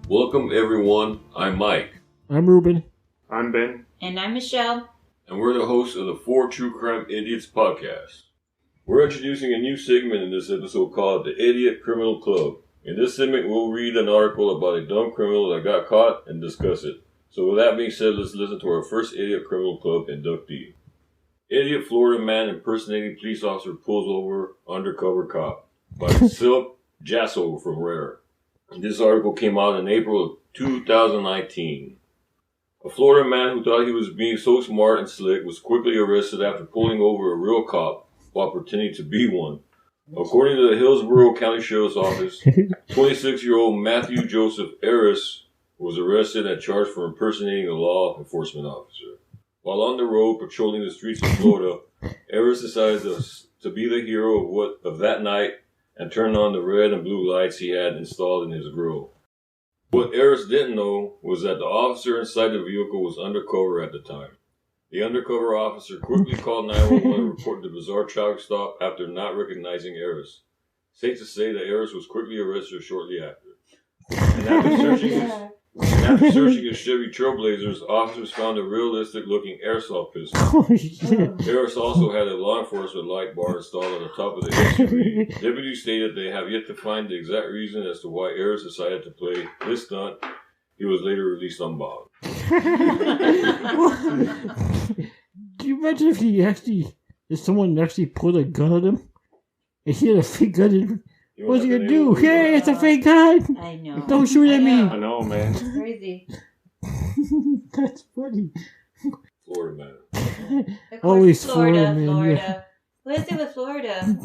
Welcome everyone, I'm Mike. I'm Ruben. I'm Ben. And I'm Michelle. And we're the hosts of the 4 True Crime Idiots podcast. We're introducing a new segment in this episode called the Idiot Criminal Club. In this segment, we'll read an article about a dumb criminal that got caught and discuss it. So with that being said, let's listen to our first Idiot Criminal Club inductee. Idiot Florida man impersonating police officer pulls over undercover cop by Silk Jasso from Rare. This article came out in April of 2019. A Florida man who thought he was being so smart and slick was quickly arrested after pulling over a real cop while pretending to be one. According to the Hillsborough County Sheriff's Office, 26-year-old Matthew Joseph Harris was arrested and charged for impersonating a law enforcement officer. While on the road patrolling the streets of Florida, Harris decided to be the hero of that night and turned on the red and blue lights he had installed in his grill. What Harris didn't know was that the officer inside the vehicle was undercover at the time. The undercover officer quickly called 911 and reported the bizarre traffic stop after not recognizing Harris. Safe to say that Harris was quickly arrested shortly after. And after searching his Chevy Trailblazers, officers found a realistic-looking airsoft pistol. Harris also had a law enforcement light bar installed on the top of the SUV. Deputies stated they have yet to find the exact reason as to why Harris decided to play this stunt. He was later released on bond. Do you imagine if someone actually pulled a gun at him? And he had a fake gun in what's he gonna do? Hey, it's a fake gun! I know. Don't shoot at me! I know, man. It's crazy. That's funny. Florida man. Always Florida. Florida. Yeah. What is it with Florida?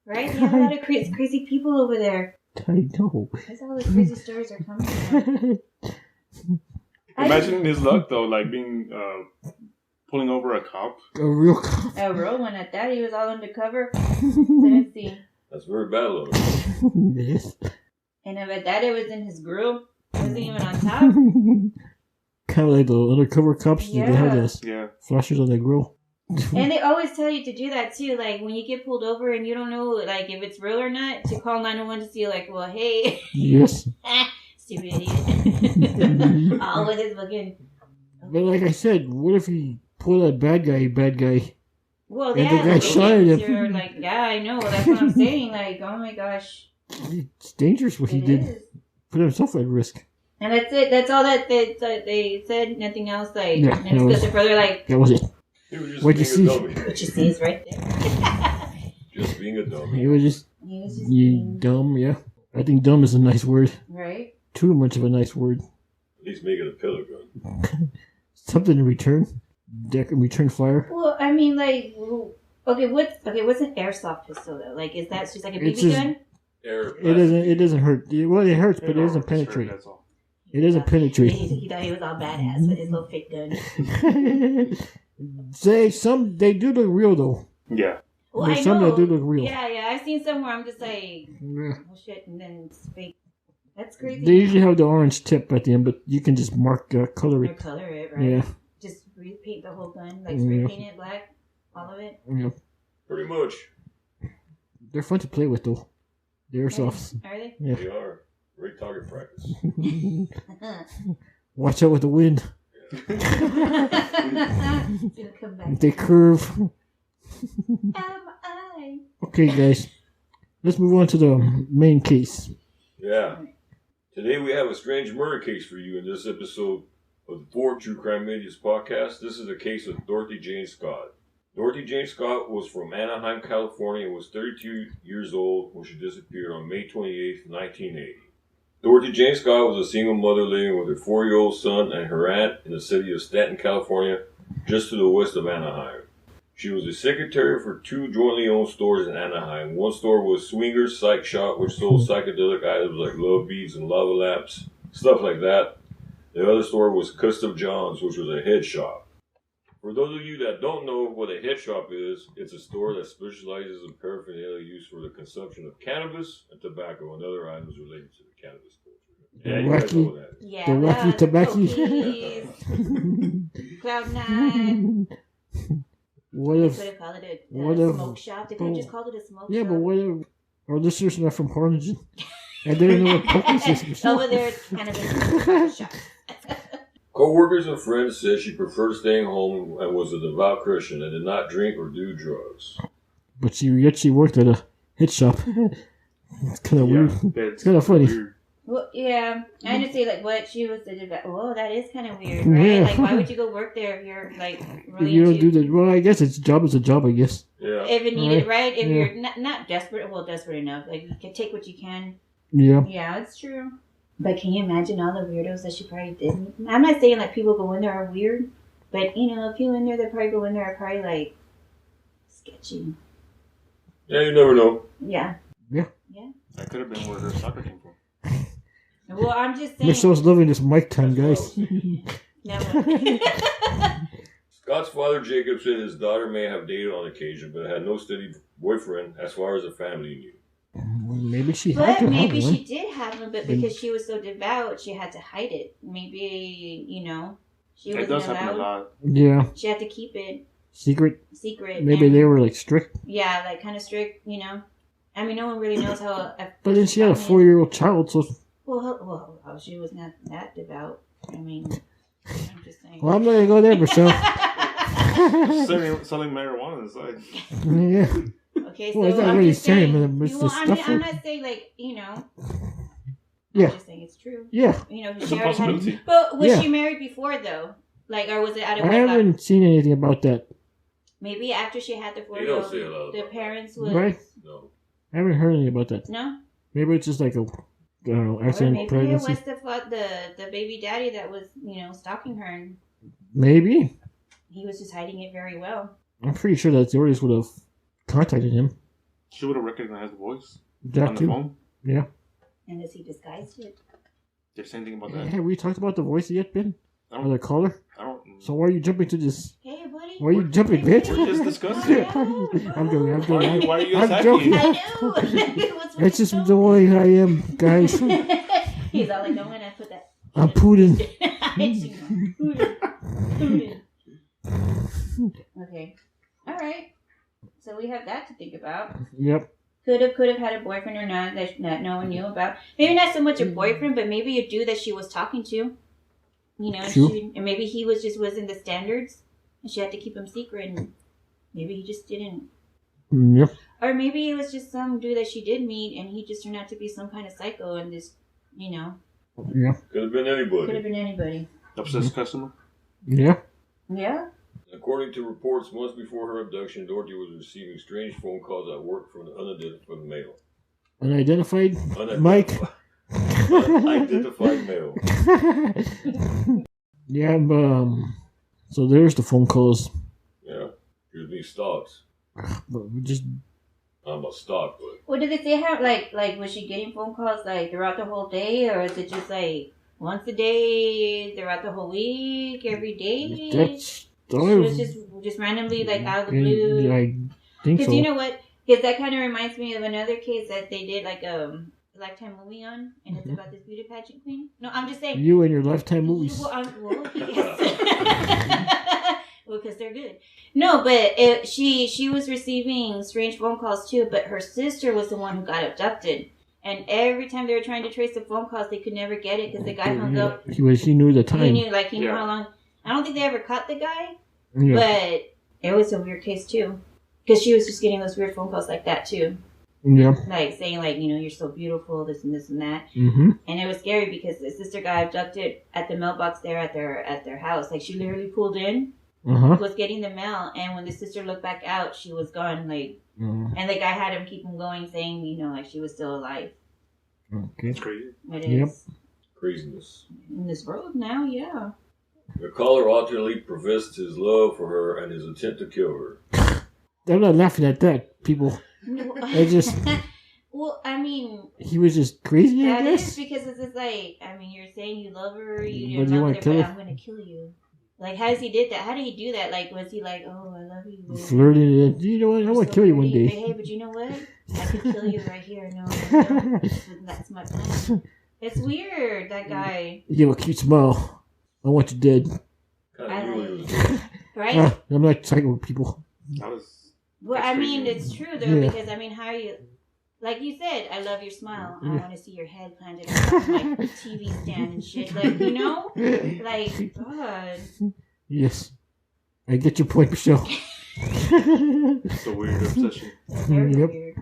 Right? You have a lot of crazy people over there. I know. That's how all the crazy stories are coming from. Imagine his luck, though, like being, pulling over a cop. A real cop. A real one at that. He was all undercover. Let's see. That's very bad luck. Yes. And at that, it was in his grill. It wasn't even on top. Kind of like the undercover cops. Yeah. They have those Yeah. flashers on their grill. And they always tell you to do that too. Like when you get pulled over and you don't know like if it's real or not, to call 911 to see like, well, hey, Yes. stupid idiot. All with his fucking. But like I said, what if he pulled that bad guy? Well, And yeah, the guy shot at him. you're like, yeah, I know. That's what I'm saying. Like, oh my gosh, It's dangerous what he it did. is. Put himself at risk. And that's it. That's all that they said. Nothing else. Like, Yeah, and it's good further. Like, That was it. He was just What'd you being a see? dummy. what you see is right there. Just being a dummy. He was just He was just being, dumb, yeah. I think dumb is a nice word. right. Too much of a nice word. At least make it a pillow gun. Something in return. Deck in return fire. Well, I mean, like, what's an airsoft pistol though? Like, is that just like a It's BB just- gun? It doesn't hurt. Well, it hurts, but it doesn't penetrate. That's all. It doesn't penetrate. He thought he was all badass with his little fake gun. They do look real though. Yeah. Well, There's I some know. that do look real. Yeah. I've seen some where I'm just like, Yeah. oh shit, and then it's fake. That's crazy. They usually have the orange tip at the end, but you can just color Or it. color it, right? Yeah, Just repaint the whole gun, like spray Yeah. paint it black, all of it. yeah. Pretty much. They're fun to play with though. The airsofts. Are they? Yeah. They are. Great target practice. Watch out with the wind. It's gonna come back. They curve. Am I? Okay, guys. Let's move on to the main case. Yeah. Today we have a strange murder case for you in this episode of the 4 True Crime Idiots podcast. This is the case of Dorothy Jane Scott. Dorothy Jane Scott was from Anaheim, California, and was 32 years old when she disappeared on May 28, 1980. Dorothy Jane Scott was a single mother living with her 4-year-old son and her aunt in the city of Stanton, California, just to the west of Anaheim. She was a secretary for 2 jointly owned stores in Anaheim. One store was Swingers Psych Shop, which sold psychedelic items like love beads and lava lamps, stuff like that. The other store was Custom John's, which was a head shop. For those of you that don't know what a head shop is, it's a store that specializes in paraphernalia used for the consumption of cannabis and tobacco and other items related to the cannabis culture. Yeah, you guys know what that is. Yeah. The Rocky Tobacco. Cloud9. What if? Could have called it What a if- smoke shop. They could have just called it a smoke Yeah, shop. but what if our listeners are not from Harlingen? I didn't know what poker system was. Over there, it's kind of a shop. Co-workers and friends said she preferred staying home and was a devout Christian and did not drink or do drugs. But she worked at a hit shop. It's kind of weird. It's kind of funny. Weird. Well, yeah, I just say like what she was well, that is kind of weird, right? Yeah. Like, why would you go work there if you're like really You don't into- do that. Well, I guess it's job is a job, I guess. Yeah. if it needed, right? If Yeah. you're not desperate, well, desperate enough, like you can take what you can. Yeah. Yeah, it's true. But can you imagine all the weirdos that she probably did? I'm not saying like people go in there are weird, but you know, people in there that probably go in there are probably like sketchy. Yeah, you never know. Yeah. That could have been where her soccer came from. Well, I'm just saying. Michelle's loving this mic time, guys. No. Scott's father, Jacob, said his daughter may have dated on occasion, but had no steady boyfriend as far as the family knew. Maybe she had But to maybe have one. she did have one, but because she was so devout, she had to hide it. Maybe, you know, she It wasn't does happen a allowed. lot. Yeah. She had to keep it Secret. secret. Maybe and- they were like strict. Yeah, like kind of strict, you know. I mean, no one really knows how. But then she had a 4-year-old child, so. Well, she was not that devout. I mean, I'm just saying. Well, I'm not gonna go there, Michelle. Selling marijuana inside. Yeah. Okay, so Well, it's not I'm really just saying. saying, but it's the I'm stuff. not saying like you know. Yeah. I'm just saying it's true. Yeah. You know, It's she a already had. possibility. But was Yeah. she married before though? Like, or was it out of I wedlock? haven't seen anything about that. Maybe after she had the They don't 4-year-old, say a lot the about parents would. Right. No. I haven't heard anything about that. No. Maybe it's just like a, I don't know, Or accident maybe pregnancy. it was the baby daddy that was stalking her, and Maybe. he was just hiding it very well. I'm pretty sure that Doris would have contacted him. She would have recognized the voice Jack on the too. phone. Yeah. And as he disguised it. Did you say anything about that? Have we talked about the voice yet, Ben? I Or don't. the caller? I don't. So why are you jumping to this? Hey, buddy. Why are you jumping, bitch? We're just discussing. I'm joking. I'm joking. Why are you I'm attacking? joking. I know. What's with It's just the the way I am, guys. He's all like, don't want to put that. I'm Putin. Putin. Okay. All right. So we have that to think about. Yep. Could have had a boyfriend or not that no one knew about. Maybe not so much a boyfriend, but maybe a dude that she was talking to. You know, True. and maybe he wasn't the standards, and she had to keep him secret, and maybe he just didn't. Yep. Or maybe it was just some dude that she did meet, and he just turned out to be some kind of psycho, and just, Yeah. Could have been could anybody. have been anybody. Obsessed customer. Yeah. Yeah. According to reports, months before her abduction, Dorothy was receiving strange phone calls at work from the unidentified male. Unidentified Mike. Unidentified male. Yeah, so there's the phone calls. Yeah. She was being stalked. But we just I'm a stalk, but What did they say? How like was she getting phone calls like throughout the whole day, or is it just like once a day, throughout the whole week, every day? that's She was just randomly like out of the blue. Yeah, I think Because so. you know what? Because that kind of reminds me of another case that they did like a Lifetime movie on, and it's about this beauty pageant queen. No, I'm just saying. You and your Lifetime movies. Well, yes. Well, because they're good. No, but she was receiving strange phone calls too. But her sister was the one who got abducted, and every time they were trying to trace the phone calls, they could never get it because the guy hung up. He knew the time. He knew how long. I don't think they ever caught the guy, Yeah. but it was a weird case too, because she was just getting those weird phone calls like that too, Yeah. like saying like you're so beautiful, this and this and that. Mm-hmm. And it was scary because the sister got abducted at the mailbox there at their house. Like she literally pulled in, Uh-huh. was getting the mail, and when the sister looked back out, she was gone. Like, and the guy had him keep him going, saying like she was still alive. Okay. It's crazy. It Yep. is craziness. in this world now, yeah. The caller alternately professed his love for her and his intent to kill her. I'm not laughing at that, people. I just- Well, I mean, He was just crazy, I that is guess. because it's just like, I mean, you're saying you love her, But you you love wanna her, kill but her? I'm gonna kill you. Like, how does he did that? How did he do that? Like, was he like, oh, I love you? Flirting and you know what? I You're want to so kill you one pretty. day. Hey, but you know what? I could kill you right here. No, that's my plan. It's weird, that guy. You have a cute smile. I want you dead. Kind I of knew he like- was dead. Right? I'm not psycho people. That was. Well, That's I mean, crazy. it's true though, Yeah. because I mean, how are you? Like you said, I love your smile. I Yeah. want to see your head planted on my TV stand and shit. Like, you know? Like, God. Yes. I get your point, Michelle. It's a weird obsession. Very Yep. weird.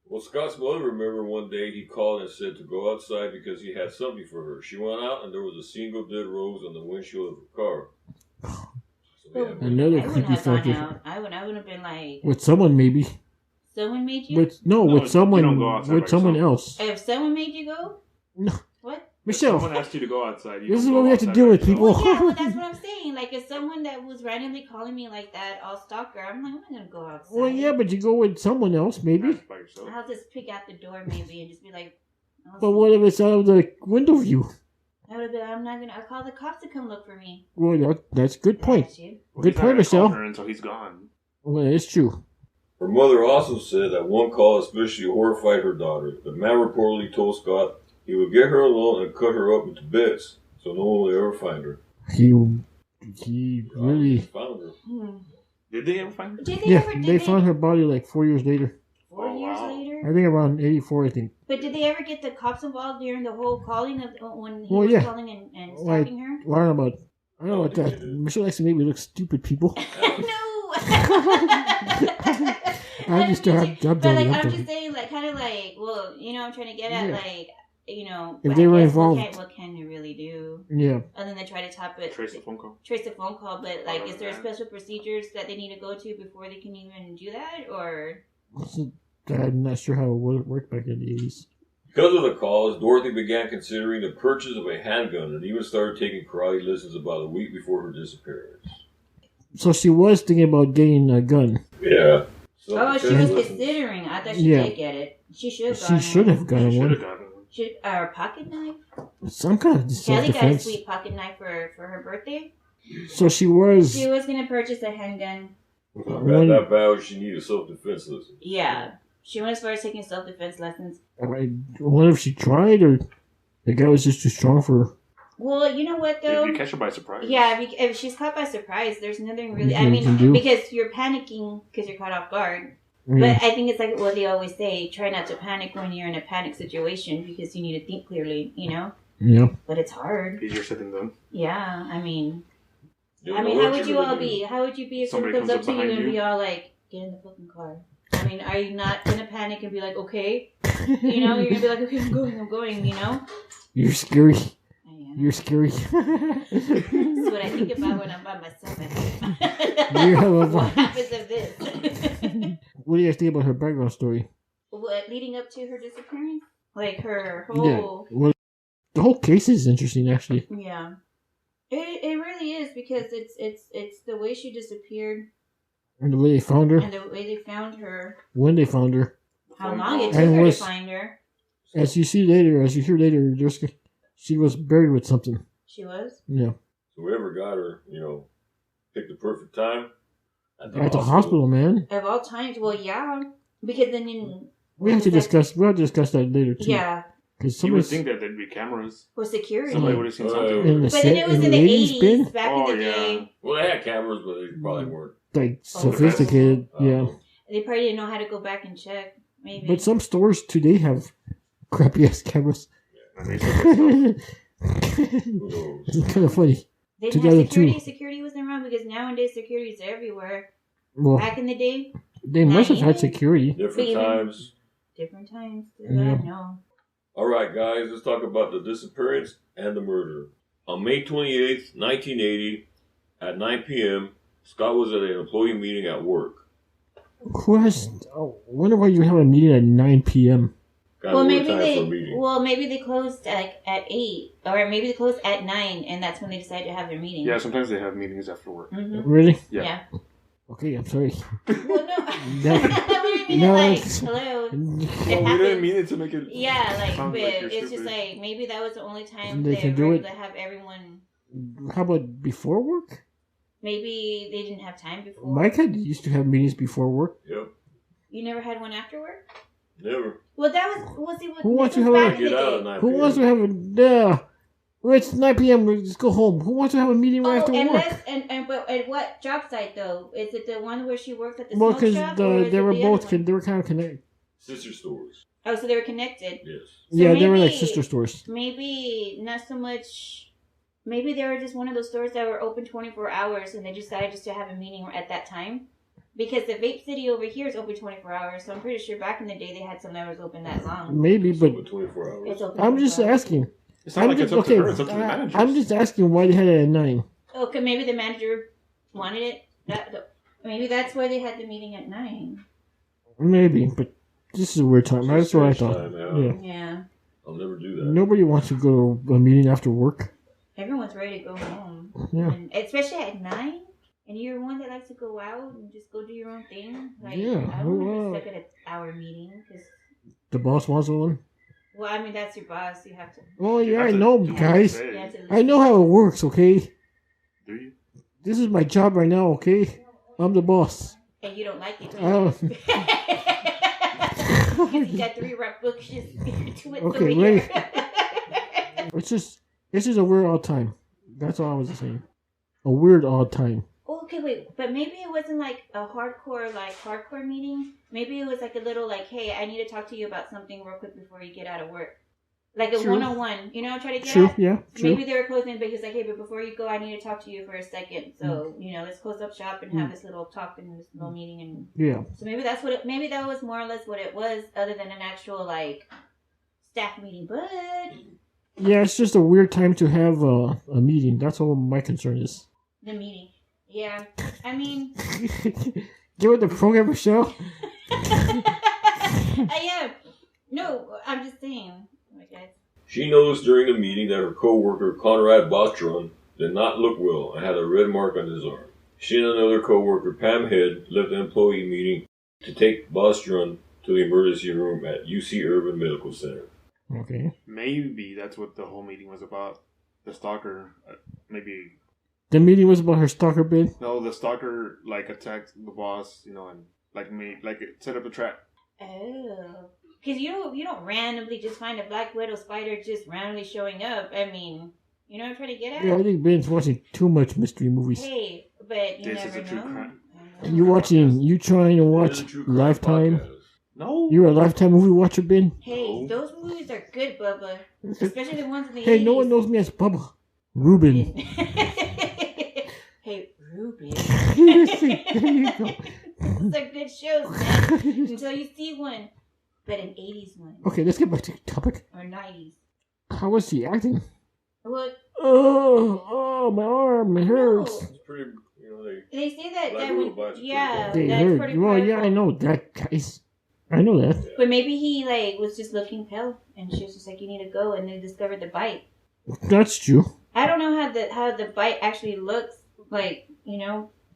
Well, Scott's mother remembered one day he called and said to go outside because he had something for her. She went out and there was a single dead rose on the windshield of her car. So, yeah, Another I wouldn't creepy have gone factor. out. I would have been like, With someone, maybe. someone made you? With No, with you someone. don't go outside With by someone yourself. else. If someone made you go? No. What? If someone Michelle, asked you to go outside, you this don't is go what we have to outside do by with yourself. people. Well, yeah, well, that's what I'm saying. Like, if someone that was randomly calling me like that, all stalker, I'm like, I'm not going to go outside. Well, yeah, but you go with someone else, maybe. Not by yourself. I'll just pick out the door maybe and just be like, I'll But see. what if it's out of the window view? I would have been, I'm not going to, I'll call the cops to come look for me. Well, that's a good point. Got you. Well, Good he's not point, gonna Michelle. call her until he's gone. Well, it's true. Her mother also said that one call especially horrified her daughter. The man reportedly told Scott he would get her alone and cut her up into bits so no one would ever find her. He really. Found her. Hmm. Did they ever find her? Did they Yeah, ever, they found her body like 4 years later. 4 Oh, years wow. later? I think around 84, I think. But did they ever get the cops involved during the whole calling of when he Well, was yeah. calling and Like- stalking her? Well, I don't know about that. Michelle likes to make me look stupid, people. No. I'm just I'm But joking. like I'm just saying, like kind of like, well, you know, I'm trying to get at Yeah. like, you know, If I they were guess involved. what can you really do? Yeah. And then they try to top it, Trace the phone call. trace the phone call. But like, is there man. special procedures that they need to go to before they can even do that? Or I'm not sure how it would work back in the 80s. Because of the calls, Dorothy began considering the purchase of a handgun and even started taking karate lessons about a week before her disappearance. So she was thinking about getting a gun. Yeah. oh, she was considering. I thought she Yeah. did get it. She should. She should have gotten Should have one. gotten one. Should a pocket knife? Some kind of Kelly got a self-defense. sweet pocket knife for her birthday. So she was. She was gonna purchase a handgun. That bad, she needed self-defense lessons. Yeah, she went as far as taking self-defense lessons. I wonder if she tried or the guy was just too strong for her. Well, you know what though? If you catch her by surprise. Yeah, if she's caught by surprise, there's nothing really. I You mean, can do. because you're panicking because you're caught off guard. Yeah. But I think it's like what they always say: try not to panic when you're in a panic situation because you need to think clearly. You know. Yeah. But it's hard. Easier said than done. Yeah, I mean, You how don't know would what you really all do. be? How would you be if someone Somebody comes up comes to up you and behind be you. all like, "Get in the fucking car"? I mean, are you not gonna panic and be like, "Okay"? You know, you're gonna be like, "Okay, I'm going." You know. You're scary. I am. You're scary. This is what I think about when I'm by myself at home. You have a What happens if this? What do you guys think about her background story? What leading up to her disappearance? Like her Yeah. whole Well, the whole case is interesting, actually. yeah. It really is because it's the way she disappeared And the way they found her, and the way they found her. when they found her. How Phone long it calls. took And her was- to find her. As you hear later, she was buried with something. She was. Yeah. So whoever got her, picked the perfect time. At the hospital, man. Of all times, well, yeah, because then We'll have to discuss that later, too. yeah, Because You would somebody's think that there'd be cameras. for security. Somebody would have seen Right. something. in the But then it was in the 80s bin, 80s, back Oh, in the yeah. day. Well, they had cameras, but they probably weren't. like, Oh, sophisticated. Yeah. They probably didn't know how to go back and check. Maybe. But some stores today have crappy ass cameras. And they took that stuff. Who knows? It's kind of funny. They didn't have 2002. security. Security wasn't around because nowadays security is everywhere. Well, Back in the day, they must have had 90s? security. Different But even- times. different times. Yeah. No. All right, guys, let's talk about the disappearance and the murder. On May 28th, 1980, at 9 p.m., Scott was at an employee meeting at work. Who has? Oh, I wonder why you have a meeting at 9 p.m. Got Well, more maybe time for a meeting. maybe they closed at 8, or maybe they closed at 9, and that's when they decided to have their meeting. Yeah, sometimes they have meetings after work. Mm-hmm. Really? Yeah. Yeah. Okay, I'm sorry. Well, no. No. we didn't mean No, it like, it's- hello. Well, we happens. didn't mean it to make it. Yeah, like, sound but like you're it's just stupid. like, maybe that was the only time They they can were do able it. to have everyone. How about before work? Maybe they didn't have time before. Mike used to have meetings before work. Yep. You never had one after work? Never. Well, that was it. Who wants this to was have back a- in Get the out day. at 9 Who p.m. wants to have a? Well, it's 9 p.m. We just go home. Who wants to have a meeting right after work? But at what job site though? Is it the one where she worked at the Well, smoke because shop? or is they it were the both other one? they were kind of connected. Sister stores. Oh, so they were connected. Yes. So yeah, they were like sister stores. Maybe not so much. Maybe they were just one of those stores that were open 24 hours, and they decided just to have a meeting at that time. Because the Vape City over here is open 24 hours, so I'm pretty sure back in the day they had some that was open that long. Maybe, It's but open 24 hours. It's open I'm just 24 hours. asking. It's not like it's up to her. It's up to the manager. I'm just asking why they had it at 9. Okay, maybe the manager wanted it. Maybe that's why they had the meeting at 9. Maybe, but this is a weird time. That's what I thought. Yeah. Yeah. I'll never do that. Nobody wants to go to a meeting after work. Everyone's ready to go home. Yeah. And especially at 9. And you're one that likes to go out and just go do your own thing. Like, Yeah, I don't want to well, be stuck at an hour meeting. Cause, The boss wants one. well, I mean, that's your boss. You have to. Well, You yeah, have I to- know, you have to guys. say You have it. to I know how it works, okay? Do you? This is my job right now, okay? I'm the boss. And you don't like it. Oh. Because you got 3 rock books to it Okay, over wait. here. It's just a weird odd time. That's all I was saying. A weird odd time. Okay, wait, but maybe it wasn't like a hardcore meeting. Maybe it was like a little like, hey, I need to talk to you about something real quick before you get out of work. Like a True. one-on-one. You know what I'm trying to get True, at? yeah, true. Maybe they were closing, but he was like, hey, but before you go, I need to talk to you for a second. So, let's close up shop and have this little talk and this little meeting. And Yeah. so maybe that's what maybe that was more or less what it was, other than an actual, like, staff meeting. But Yeah, it's just a weird time to have a meeting. That's all my concern is. the meeting. Yeah. I mean... Get with the program, Michelle. I am. No, I'm just saying. Oh my God. She knows during the meeting that her co-worker Conrad Bostron did not look well and had a red mark on his arm. She and another co-worker, Pam Head, left the employee meeting to take Bostron to the emergency room at UC Urban Medical Center. Okay. Maybe that's what the whole meeting was about. The stalker, maybe. The meeting was about her stalker bid. No, the stalker like attacked the boss, and it set up a trap. Oh. Because you don't randomly just find a black widow spider just randomly showing up. I mean, you know what I'm trying to get at? Yeah, I think Ben's watching too much mystery movies. Hey, but you This is never a true know. crime. You trying to watch It is a true crime Lifetime? podcast. No. You're a Lifetime movie watcher, Ben? Hey, No. those movies are good, Bubba. Especially the ones in the Hey, 80s. no one knows me as Bubba. Ruben. Hey, Ruben. There you go. Those are good shows, man. Until you see one. But an 80s one. Okay, let's get back to the topic. Or 90s. How was he acting? What? Oh, my arm, it hurts. It's pretty, They say that, Black that Widow would, bites are yeah, pretty They that's hurt. pretty Well, yeah, powerful. I know that, guys. I know that. But maybe he was just looking pale, and she was just like, "You need to go," and they discovered the bite. That's true. I don't know how the bite actually looks like,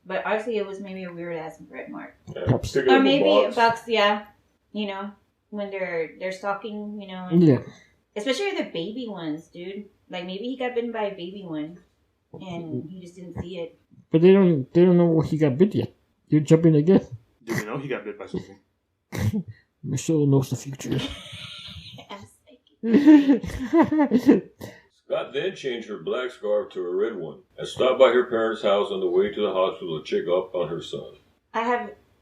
but obviously it was maybe a weird ass red mark, Perhaps. Pick it or up a maybe box. box, when they're stalking, Yeah. especially the baby ones, dude. Like maybe he got bitten by a baby one, and he just didn't see it. But they don't know what he got bit yet. You're jumping again. Did you know he got bit by something? Michelle knows the future. I'm psychic. Scott then changed her black scarf to a red one and stopped by her parents' house on the way to the hospital to check up on her son.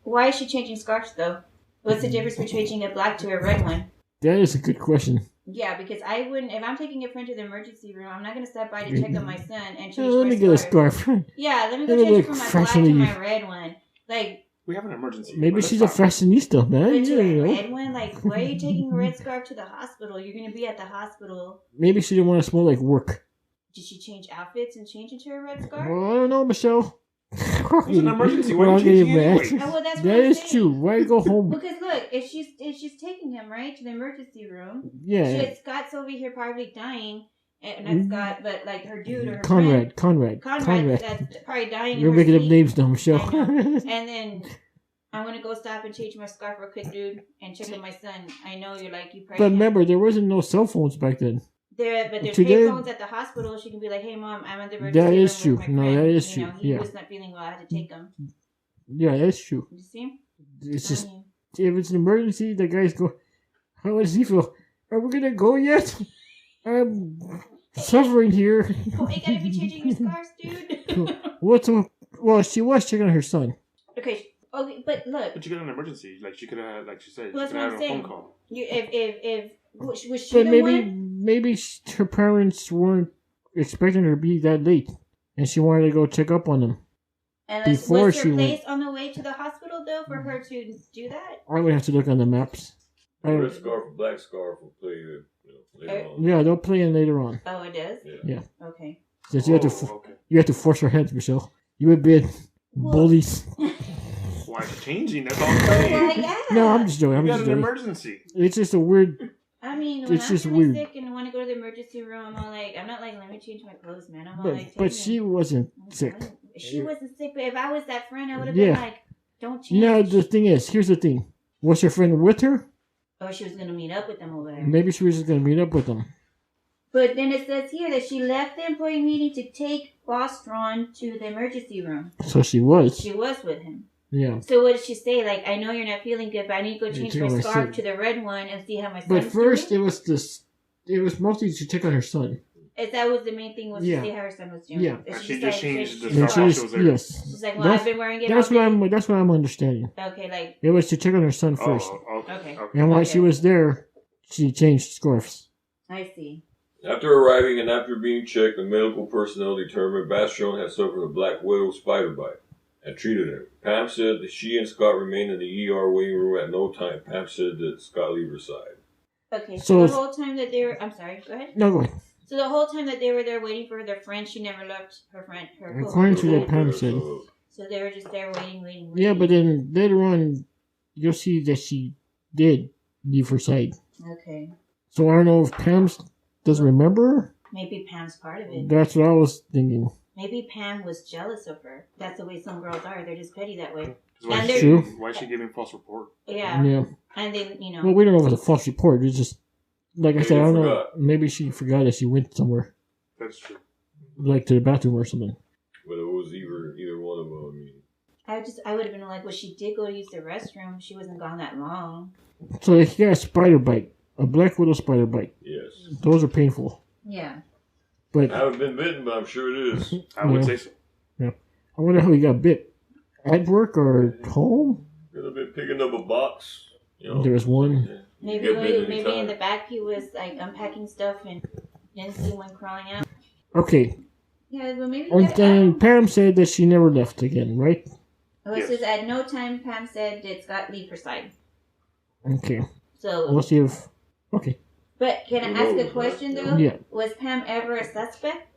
Why is she changing scarves though? What's the difference between changing a black to a red one? That is a good question. Yeah, because I wouldn't. If I'm taking a friend to the emergency room, I'm not going to stop by to check on my son and change Let my me get a scarf. scarf. Yeah, let me go Let me change look from my black fashionably- to my red one. Like, We have an emergency. Maybe but she's a let's talk. fashionista, man. but to You a know. red one, like, why are you taking a red scarf to the hospital? You're going to be at the hospital. Maybe she didn't want to smell like work. Did she change outfits and change into a red scarf? Well, I don't know, Michelle. It's an emergency. Why Well, are I'll you get changing you back. anyway? Oh, well, that's what That I'm is saying. true. Why go home? Because look, if she's taking him right to the emergency room, Yeah. Scott's over here probably dying, and not Scott, but like her dude or her Conrad. friend. Conrad, that's probably dying. in You're her making up sleep. names now, Michelle. I know. And then I'm gonna go stop and change my scarf real quick, dude, and check on my son. I know you're like you But pregnant. remember, there wasn't no cell phones back then. But there's today- payphones at the hospital. She can be like, "Hey, mom, I'm at the emergency That room is true. with my No, friend." that is You know, true. he Yeah. was not feeling well. I had to take him. Yeah, that's true. You see? It's just, I mean, if it's an emergency, the guys go, how does he feel? Are we going to go yet? I'm suffering here. oh, I gotta be changing your scarves, dude. What's up? Well, she was checking on her son. Okay, Okay, but look. But you got an emergency. Like she could have, like she said, Well, she that's could what have I'm had a phone saying. call. If was she But the maybe one? her parents weren't expecting her to be that late, and she wanted to go check up on them. And before was she her place went. on the way to the hospital though for her to do that? I would have to look on the maps. Red scarf, black scarf will play later on. Yeah, they'll play in later on. Oh, it does. Yeah. Okay. Because Okay. you have to force her hands, Michelle. You would be bullies. Why is it changing? That's all I'm saying. Well, yeah. No, I'm just joking. You I'm got just an joking. emergency. It's just a weird. I mean, when It's I'm just really weird. sick and want to go to the emergency room, I'm not like, let me change my clothes, man. I'm all But, like, but she wasn't sick. She wasn't sick, but if I was that friend, I would have Yeah. been like, don't change. No, the thing is, here's the thing. Was her friend with her? Or she was going to meet up with them over there. Maybe she was just going to meet up with them. But then it says here that she left the employee meeting to take Bostron to the emergency room. So she was. She was with him. Yeah. So what did she say? Like, I know you're not feeling good, but I need to go change my scarf sick. to the red one and see how my son's But first, doing. it was mostly to check on her son. That was the main thing, was Yeah. to see how her son was doing. Yeah. Is She just just like, changed the And scarf she while was, she was there. yes. She's like, well, That's- I've been wearing it That's all day. what I'm understanding. Okay, like, It was to check on her son first. Oh, Okay. And while Okay. she was there, she changed scarves. I see. After arriving and after being checked, the medical personnel determined Bastron had suffered a black widow spider bite and treated him. Pam said that she and Scott remained in the ER waiting room at no time. Pam said that Scott leave her side. Okay, So so if- the whole time that they were, I'm sorry, go ahead. No, go ahead. So the whole time that they were there waiting for their friend, she never left her friend, her According coworker. to what Pam said. So they were just there waiting. Yeah, but then later on, you'll see that she did leave her side. Okay. So I don't know if Pam doesn't remember her. Maybe Pam's part of it. That's what I was thinking. Maybe Pam was jealous of her. That's the way some girls are. They're just petty that way. Why And is True. why is she giving false report? Yeah. Yeah. And then, you know. Well, we don't know if it's a false report. It's just, like I Maybe said, I don't know. forgot. Maybe she forgot that she went somewhere, That's true. like to the bathroom or something. But it was either one of them. I mean, I would have been like, well, she did go use the restroom. She wasn't gone that long. So he got a spider bite, a black widow spider bite. yes. Those are painful. Yeah. But I haven't been bitten, but I'm sure it is. I would Yeah. say so. I wonder how he got bit. At work or home? Could have been picking up a box. There was one. Yeah. Maybe Get bit maybe anytime. in the back he was like unpacking stuff and didn't see one crawling out. Okay. Yeah, but maybe. And then Pam said that she never left again, right? Oh, it says at no time Pam said did Scott leave her side. Okay. So, We'll see if. Okay. but can I Who ask knows, a question right? though? Yeah. Was Pam ever a suspect?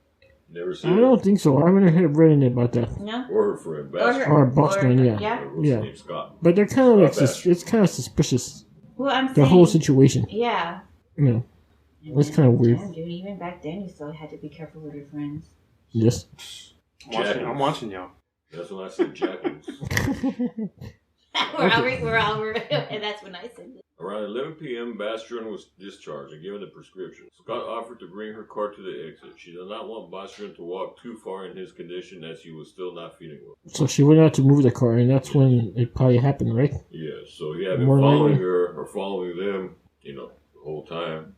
Never seen I her. don't think so. I haven't read anything about that. No. Or her friend, Or Bastron. Or Bostron, yeah. Yeah. What's his Yeah. name? Scott. But they're kind of like Not bad. it's kind of suspicious. Well, I'm The saying. whole situation. Yeah. You know. It's kind of weird. Damn, dude. Even back then, you still had to be careful with your friends. Yes. I'm watching y'all. That's when I said jackals. And that's when I said it. Around 11 p.m., Bastron was discharged and given a prescription. Scott offered to bring her car to the exit. She did not want Bastron to walk too far in his condition as he was still not feeling well. So she went out to move the car, and that's when it probably happened, right? Yeah, so he had been More following likely. her or following them, the whole time.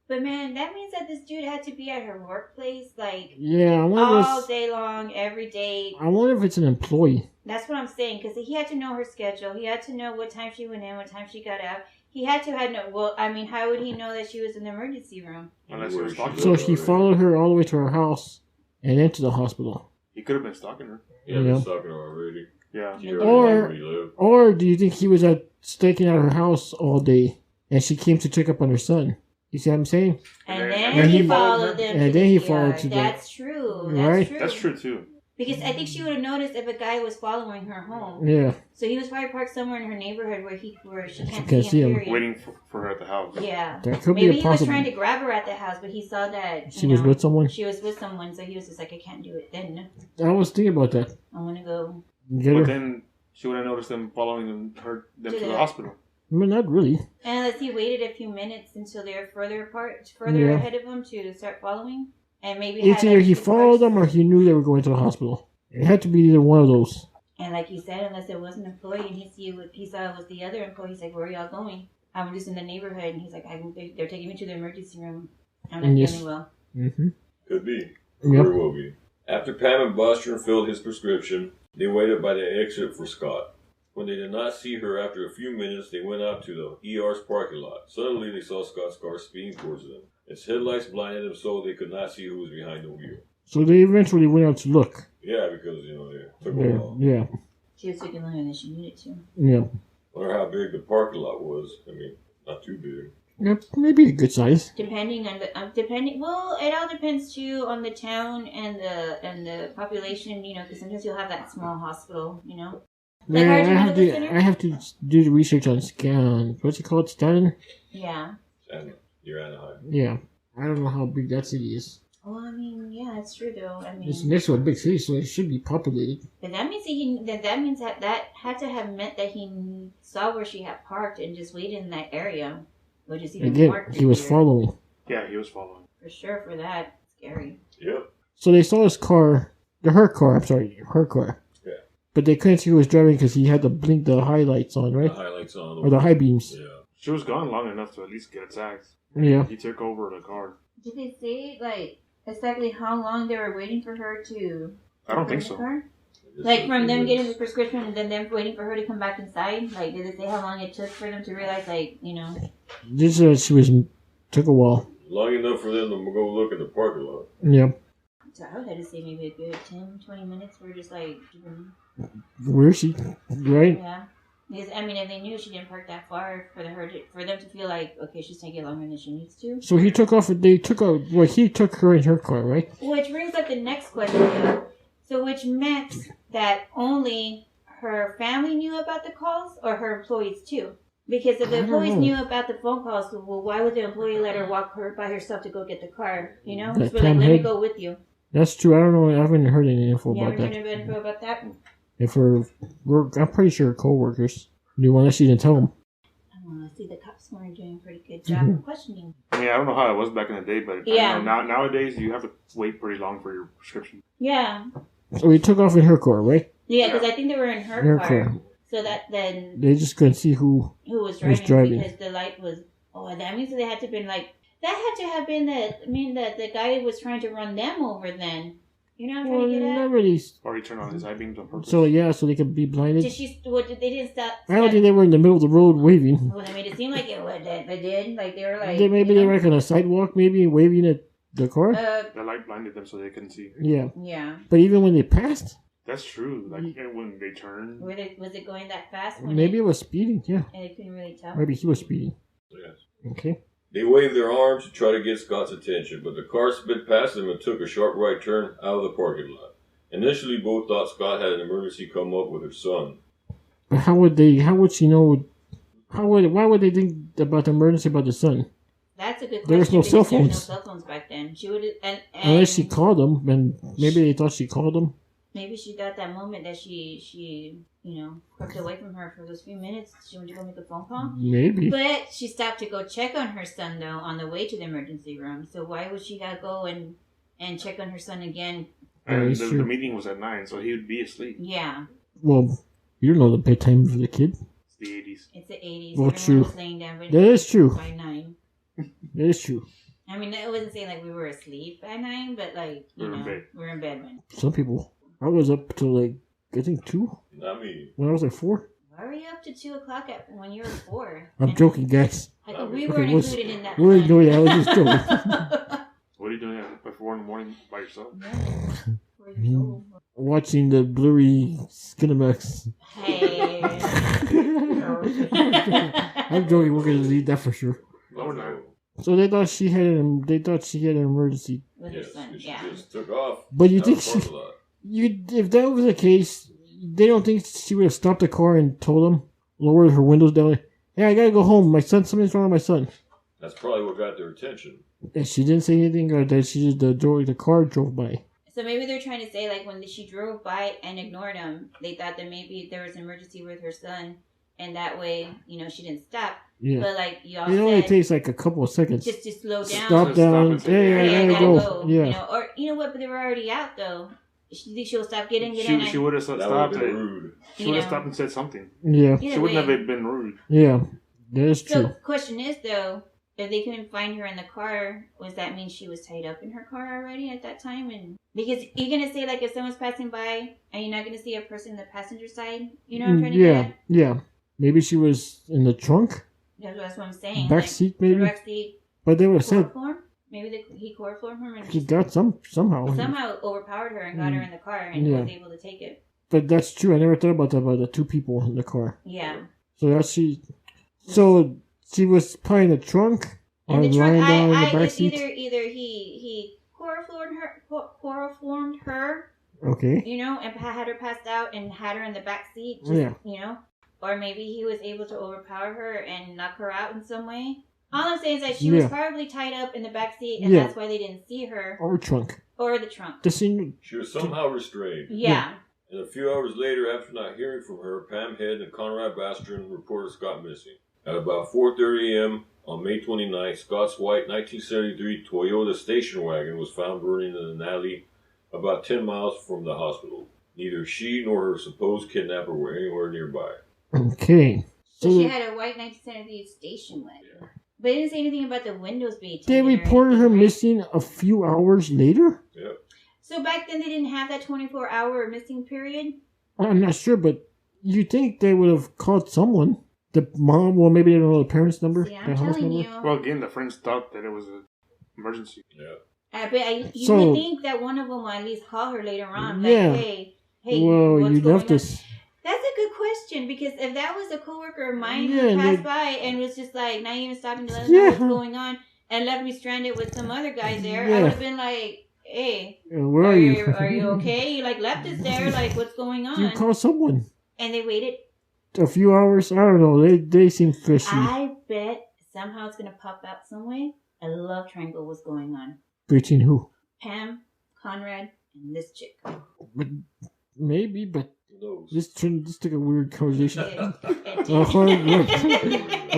But man, that means that this dude had to be at her workplace like Yeah, I wonder all if day long, every day. I wonder if it's an employee. That's what I'm saying, because he had to know her schedule. He had to know what time she went in, what time she got out. He had to have no. Well, I mean, how would he know that she was in the emergency room? Unless he Where was she stalking lived So her. he already. followed her all the way to her house and then to the hospital. He could have been stalking her. Yeah, Yeah. been stalking her already. Yeah. She already Or- knew where he lived. Or do you think he was staking out her house all day and she came to check up on her son? You see what I'm saying? And And then he he followed them. and to then the he ER. followed to the- That's true. Right? That's true. That's true too. Because I think she would have noticed if a guy was following her home. Yeah. So he was probably parked somewhere in her neighborhood where she can't can't see see him. him. Period. Waiting for her at the house. Yeah. That could Maybe be a he was possible. trying to grab her at the house, but he saw that She was with someone? She was with someone, so he was just like, I can't do it. Then I was thinking about that. I want to go. Get But her? then she would have noticed them following them to the hospital. I mean, not really. Unless he waited a few minutes until they were further apart, further Yeah. ahead of him to start following, and maybe It's had either he extra followed cars. them or he knew they were going to the hospital. It had to be either one of those. And like you said, unless it was an employee and he saw it was the other employee, he's like, where are y'all going? I'm just in the neighborhood. And he's like, they're taking me to the emergency room. I'm not Yes. feeling well. Mm-hmm. Could be. Yep. Very well be. After Pam and Bostron filled his prescription, they waited by the exit for Scott. When they did not see her after a few minutes, they went out to the ER's parking lot. Suddenly, they saw Scott's car speeding towards them. Its headlights blinded them so they could not see who was behind the wheel. So they eventually went out to look. Yeah, because, they took a while. Yeah. She was taking longer than she needed to. Yeah. Wonder how big the parking lot was. I mean, not too big. Yep, maybe a good size. Depending on well, it all depends too on the town and the population, because sometimes you'll have that small hospital, Like Yeah, Medical Center? I have to do the research on Scan. What's it called? Stan? Yeah. Near Anaheim. Yeah. I don't know how big that city is. Well, I mean, yeah, it's true though. I mean, It's next to a big city, so it should be populated. but that means that had to have meant that he saw where she had parked and just waited in that area, which is even Again, more he was creepier. following. Yeah, he was following. For sure, for that, scary. Yep. So they saw his car, her car. Yeah. But they couldn't see who was driving because he had to blink the highlights on, right? The highlights on. Or the high beams. Yeah. She was gone long enough to at least get attacked. Yeah. He took over the car. Did they say exactly how long they were waiting for her to? I don't bring think the so. car? Like from them getting the prescription and then them waiting for her to come back inside. Like, did it say how long it took for them to realize, This took a while. Long enough for them to go look at the parking lot. Yeah. So I would have to say maybe a good 10, 20 minutes. We're just Where is she? Right? yeah. Because I mean, if they knew she didn't park that far, for them to feel like, okay, she's taking longer than she needs to. So he took off. He took her in her car, right? Which brings up the next question, though. So, which meant that only her family knew about the calls, or her employees too? Because if the I don't employees know. knew about the phone calls, well, why would the employee let her walk her by herself to go get the car? That Just be like, Tom let me Hanks- go with you. That's true. I don't know. I haven't heard any info You about haven't that. heard any info about that? If I'm pretty sure co-workers knew unless you didn't tell them. I see the cops weren't doing a pretty good job of questioning. I mean, I don't know how it was back in the day, but Yeah. I don't know, nowadays you have to wait pretty long for your prescription. Yeah. So he took off in her car, right? Yeah, because I think they were in her car. So that then They just couldn't see who. who was was driving, driving. because the light was. Oh, that means they had to have been like. That had to have been the guy was trying to run them over then. You know what I'm Well, trying to get not at? really. Or he turned on his high beams on purpose. So yeah, so they could be blinded. They didn't stop? I don't think they were in the middle of the road waving. Well, they made it seem like it would. They did. Like they were like. Maybe they were like on a sidewalk, maybe waving at the car. The light blinded them so they couldn't see. Yeah, Yeah. but even when they passed, That's true. Like when they turn. Was it going that fast? maybe it was speeding. Yeah, And they couldn't really tell. maybe he was speeding. Yes. Okay. They waved their arms to try to get Scott's attention, but the car sped past them and took a sharp right turn out of the parking lot. Initially, both thought Scott had an emergency come up with her son. But how would she know? Why would they think about the emergency about the son? That's a good question. There was no cell because there was phones. no cell phones back then. She would and Unless she called them, and maybe they thought she called them. maybe she got that moment that she crept away from her for those few minutes. She went to go make a phone call. Maybe. But she stopped to go check on her son, though, on the way to the emergency room. So why would she gotta go and check on her son again? And it's the true. meeting was at 9, so he would be asleep. Yeah, Well, you don't know the bedtime of the kid. It's the 80s. it's the 80s. Well, Everyone true. was laying down ready That is true. by 9. That is true. I mean, I wasn't saying like we were asleep by 9, but like, We were in bed. we were in bed when. Some people. I was up till I think 2 Not me. when I was 4. Why were you up to 2 o'clock when you were 4? I'm joking, guys. I think we Okay, weren't what's- included in that. We're fun. doing. I was just joking. What are you doing at 4 in the morning by yourself? No. 4 years old. Watching the blurry Skinemax. Hey. I'm joking. We're gonna leave that for sure. No, we're not. So they thought she had an emergency. With her Yes, son, she yeah. just took off. But you out think of the parking lot. if that was the case, they don't think she would have stopped the car and told them, lowered her windows down. Like, hey, I gotta go home. My son, something's wrong with my son. That's probably what got their attention. And she didn't say anything, or that she just the car drove by. So maybe they're trying to say like when she drove by and ignored him, they thought that maybe there was an emergency with her son, and that way, she didn't stop. Yeah. But like y'all It only said, takes like a couple of seconds. just to slow down. Stop Just down. stop and say, Hey, Hey, I gotta go. Yeah. Or you know what? But they were already out though. You think she'll stop getting She would have That would have stopped been it. rude. She would have stopped and said something. Yeah. She wouldn't have been rude. Yeah. That is So true. question is though, if they couldn't find her in the car, was that mean she was tied up in her car already at that time? And because you're gonna say like if someone's passing by and you're not gonna see a person in the passenger side, you know what I'm trying to get at? Yeah. Maybe she was in the trunk. That's what I'm saying. Back seat, maybe. The back seat. But they would have said maybe he chloroformed her and he got somehow overpowered her and got her in the car and was able to take it. But that's true. I never thought about that, about the two people in the car. Yeah. So she was probably in the trunk. In the trunk, down in the back seat. Either he chloroformed her. Okay. You know, and had her passed out and had her in the back seat. You know, or maybe he was able to overpower her and knock her out in some way. All I'm saying is that she was probably tied up in the back seat, and that's why they didn't see her. Or trunk. Or the trunk. She was somehow restrained. Yeah. And a few hours later, after not hearing from her, Pam Head and Conrad Bastian reported Scott missing. At about 4:30 a.m. on May 29th, Scott's white 1973 Toyota station wagon was found burning in an alley about 10 miles from the hospital. Neither she nor her supposed kidnapper were anywhere nearby. Okay. So she had a white 1973 station wagon. Yeah. But it didn't say anything about the windows being tinted. They reported her missing a few hours later? Yep. So back then they didn't have that 24-hour missing period? I'm not sure, but you think they would have called someone. The mom, well, maybe they don't know the parents' number. Yeah, I'm telling you. Well, again, the friends thought that it was an emergency. Yeah. But you would think that one of them will at least call her later on. Like, hey, well, what's you going left on? us. That's a good question, because if that was a coworker of mine who passed by and was just like not even stopping to let us know what's going on and left me stranded with some other guy there, I would have been like, hey, where are you? Are you okay? You like left us there, like what's going on? You call someone. And they waited a few hours. I don't know. They seem fishy. I bet somehow it's gonna pop out some way. A love triangle was going on between who? Pam, Conrad, and this chick. But maybe, but this took a weird conversation. A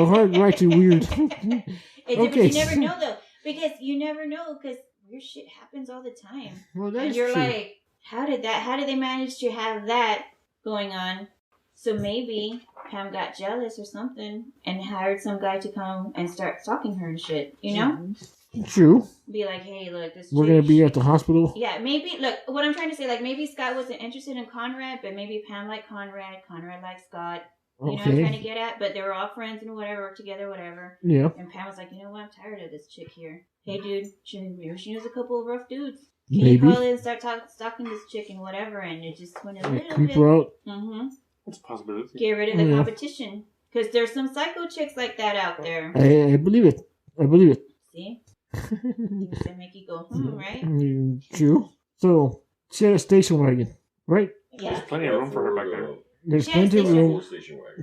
hard right to weird. Okay. But you never know though, because you never know, because weird shit happens all the time. Well, that's and you're true. like, how did they manage to have that going on? So maybe Pam got jealous or something and hired some guy to come and start stalking her and shit, you know? True. Be like, hey, look, this we're going to be at the hospital? Yeah, maybe, look, what I'm trying to say, like, maybe Scott wasn't interested in Conrad, but maybe Pam liked Conrad liked Scott. You know what I'm trying to get at? But they were all friends and whatever, worked together, whatever. Yeah. And Pam was like, you know what, I'm tired of this chick here. Hey, dude, she knows a couple of rough dudes. Can you call in and start stalking this chick and whatever, and it just went a little creep bit. Her out. Mm-hmm. That's a possibility. Get rid of the competition. Because there's some psycho chicks like that out there. I believe it. See? Things that make you go, right? True. So, she had a station wagon, right? Yeah. There's plenty of room for her back there. There's plenty of room.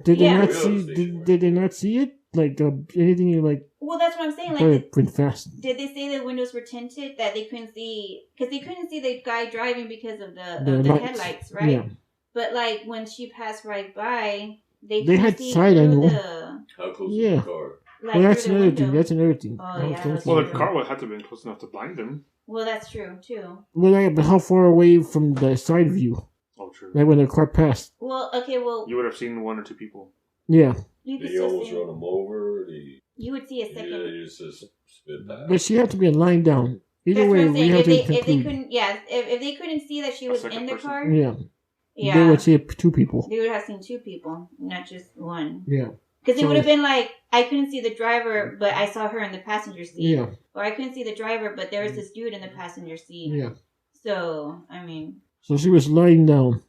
Did they not see? Did they not see it? Like anything you like? Well, that's what I'm saying. Like, went fast. Did they say the windows were tinted, that they couldn't see? Because they couldn't see the guy driving because of the headlights, right? Yeah. But like when she passed right by, they had side angle. How close was the car? Like, well, that's another thing. That's another thing. Oh, yeah, well, the car would have to have been close enough to blind them. Well, that's true too. Well, but how far away from the side view? Oh, true. Like when the car passed. Well, okay, well, you would have seen one or two people. Yeah. They almost run them over. You would see a second. Yeah, they just spit back. But she had to be lying down. Either That's way, what I'm saying. we have to if they couldn't, if they couldn't see that she was in the car, they would see two people. They would have seen two people, not just one. Yeah. Because it would have been like, I couldn't see the driver, but I saw her in the passenger seat. Yeah. Or I couldn't see the driver, but there was this dude in the passenger seat. Yeah. So, I mean. So she was lying down.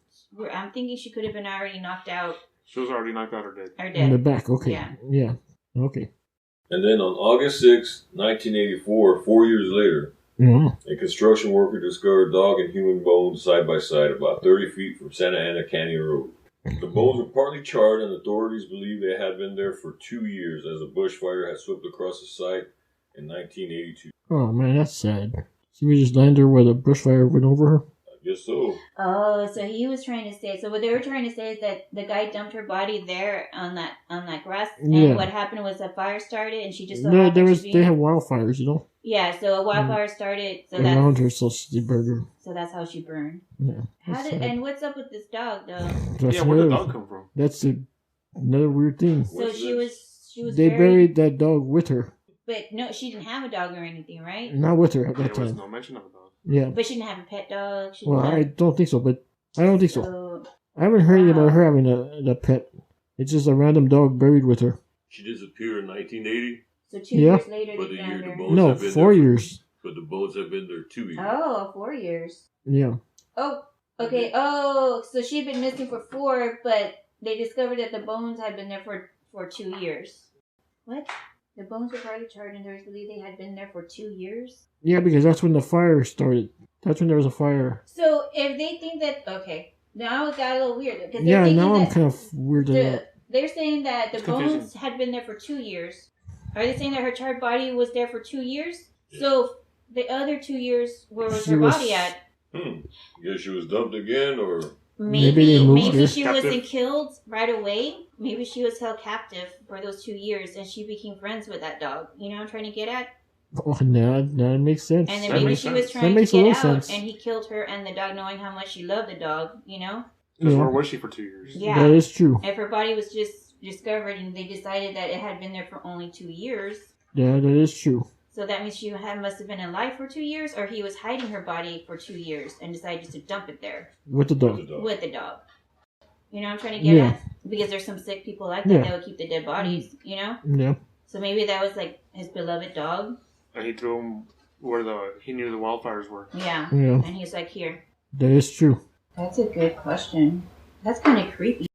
I'm thinking she could have been already knocked out. She was already knocked out or dead. In the back, okay. Yeah. Okay. And then on August 6, 1984, 4 years later, a construction worker discovered dog and human bones side by side about 30 feet from Santa Ana Canyon Road. The bones were partly charred, and authorities believe they had been there for 2 years as a bushfire had swept across the site in 1982. Oh, man, that's sad. She was just lying there where the bushfire went over her? I guess so. Oh, so he was trying to say, so what they were trying to say is that the guy dumped her body there on that grass, and what happened was a fire started, and she just they have wildfires, you know? Yeah, so a wildfire started, so around her, so she burned her. So that's how she burned. Yeah. And what's up with this dog, though? Where did the dog come from? That's another weird thing. So she was. They buried that dog with her. But no, she didn't have a dog or anything, right? Not with her at that There was time. no mention of a dog. Yeah. But she didn't have a pet dog. She Well, didn't I have- don't think so, but I don't think so. So, I haven't heard Wow. about her having a pet. It's just a random dog buried with her. She disappeared in 1980, so 2 Yeah. years later, but they the found year the her. bones No, have been 4 there years. but the bones have been there 2 years. Oh, 4 years. Yeah. Oh, okay. Oh, so she'd been missing for 4, but they discovered that the bones had been there for 2 years. What? The bones were partly charred and there's believed they had been there for 2 years? Yeah, because that's when the fire started. That's when there was a fire. So if they think that, okay, now it got a little weird. Cause Yeah, they're now I'm that kind of weirded out. they're saying that the It's confusing. bones had been there for 2 years. Are they saying that her charred body was there for 2 years? Yeah. So the other 2 years, where was She her was- body at? Guess she was dumped again, or Maybe they moved her. she Captive. wasn't killed right away. Maybe she was held captive for those 2 years, and she became friends with that dog. You know what I'm trying to get at? Oh, now it makes sense. And then That maybe makes she was sense. trying That to makes a get little out, sense. and he killed her and the dog, knowing how much she loved the dog. You know, Because Yeah. where was she for 2 years? Yeah. That is true. if her body was just discovered, and they decided that it had been there for only 2 years. Yeah, that is true. So that means she must have been alive for 2 years, or he was hiding her body for 2 years and decided just to dump it there With the the dog. dog. with the dog. You know what I'm trying to get Yeah. at? Because there's some sick people like that Yeah. that would keep the dead bodies, you know? Yeah. So maybe that was like his beloved dog. And he threw him where he knew the wildfires were. Yeah. Yeah. And he's like, here. That is true. That's a good question. That's kind of creepy.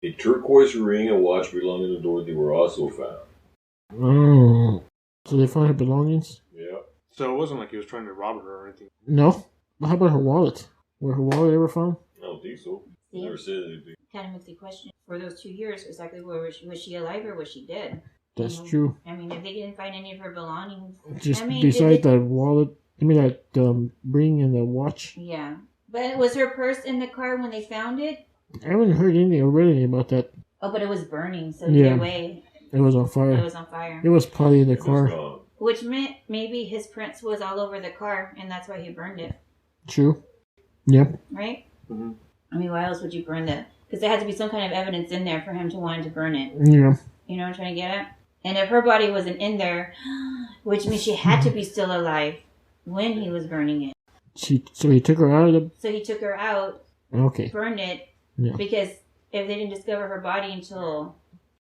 A turquoise ring and watch belonging to Dorothy were also found. Oh. So they found her belongings? Yeah. So it wasn't like he was trying to rob her or anything. No. But how about her wallet? Were her wallet ever found? I don't think so. See? Never said anything. Kind of makes the question. For those 2 years, exactly where was she alive or was she dead? That's Mhm. true. I mean, if they didn't find any of her belongings. Just I mean, beside did they- that wallet, I mean that ring and the watch. Yeah. But was her purse in the car when they found it? I haven't heard anything or read anything about that. Oh, but it was burning, so Yeah. either way, It was on it fire. was on fire. It was probably in the It's car. gone. Which meant maybe his prints was all over the car, and that's why he burned it, True. Yep. right? Mhm. I mean, why else would you burn that? Because there had to be some kind of evidence in there for him to want to burn it. Yeah. You know what I'm trying to get at? And if her body wasn't in there, which means she had to be still alive when he was burning it. So he took her out of the. So he took her out, Okay. burned it, Yeah. because if they didn't discover her body until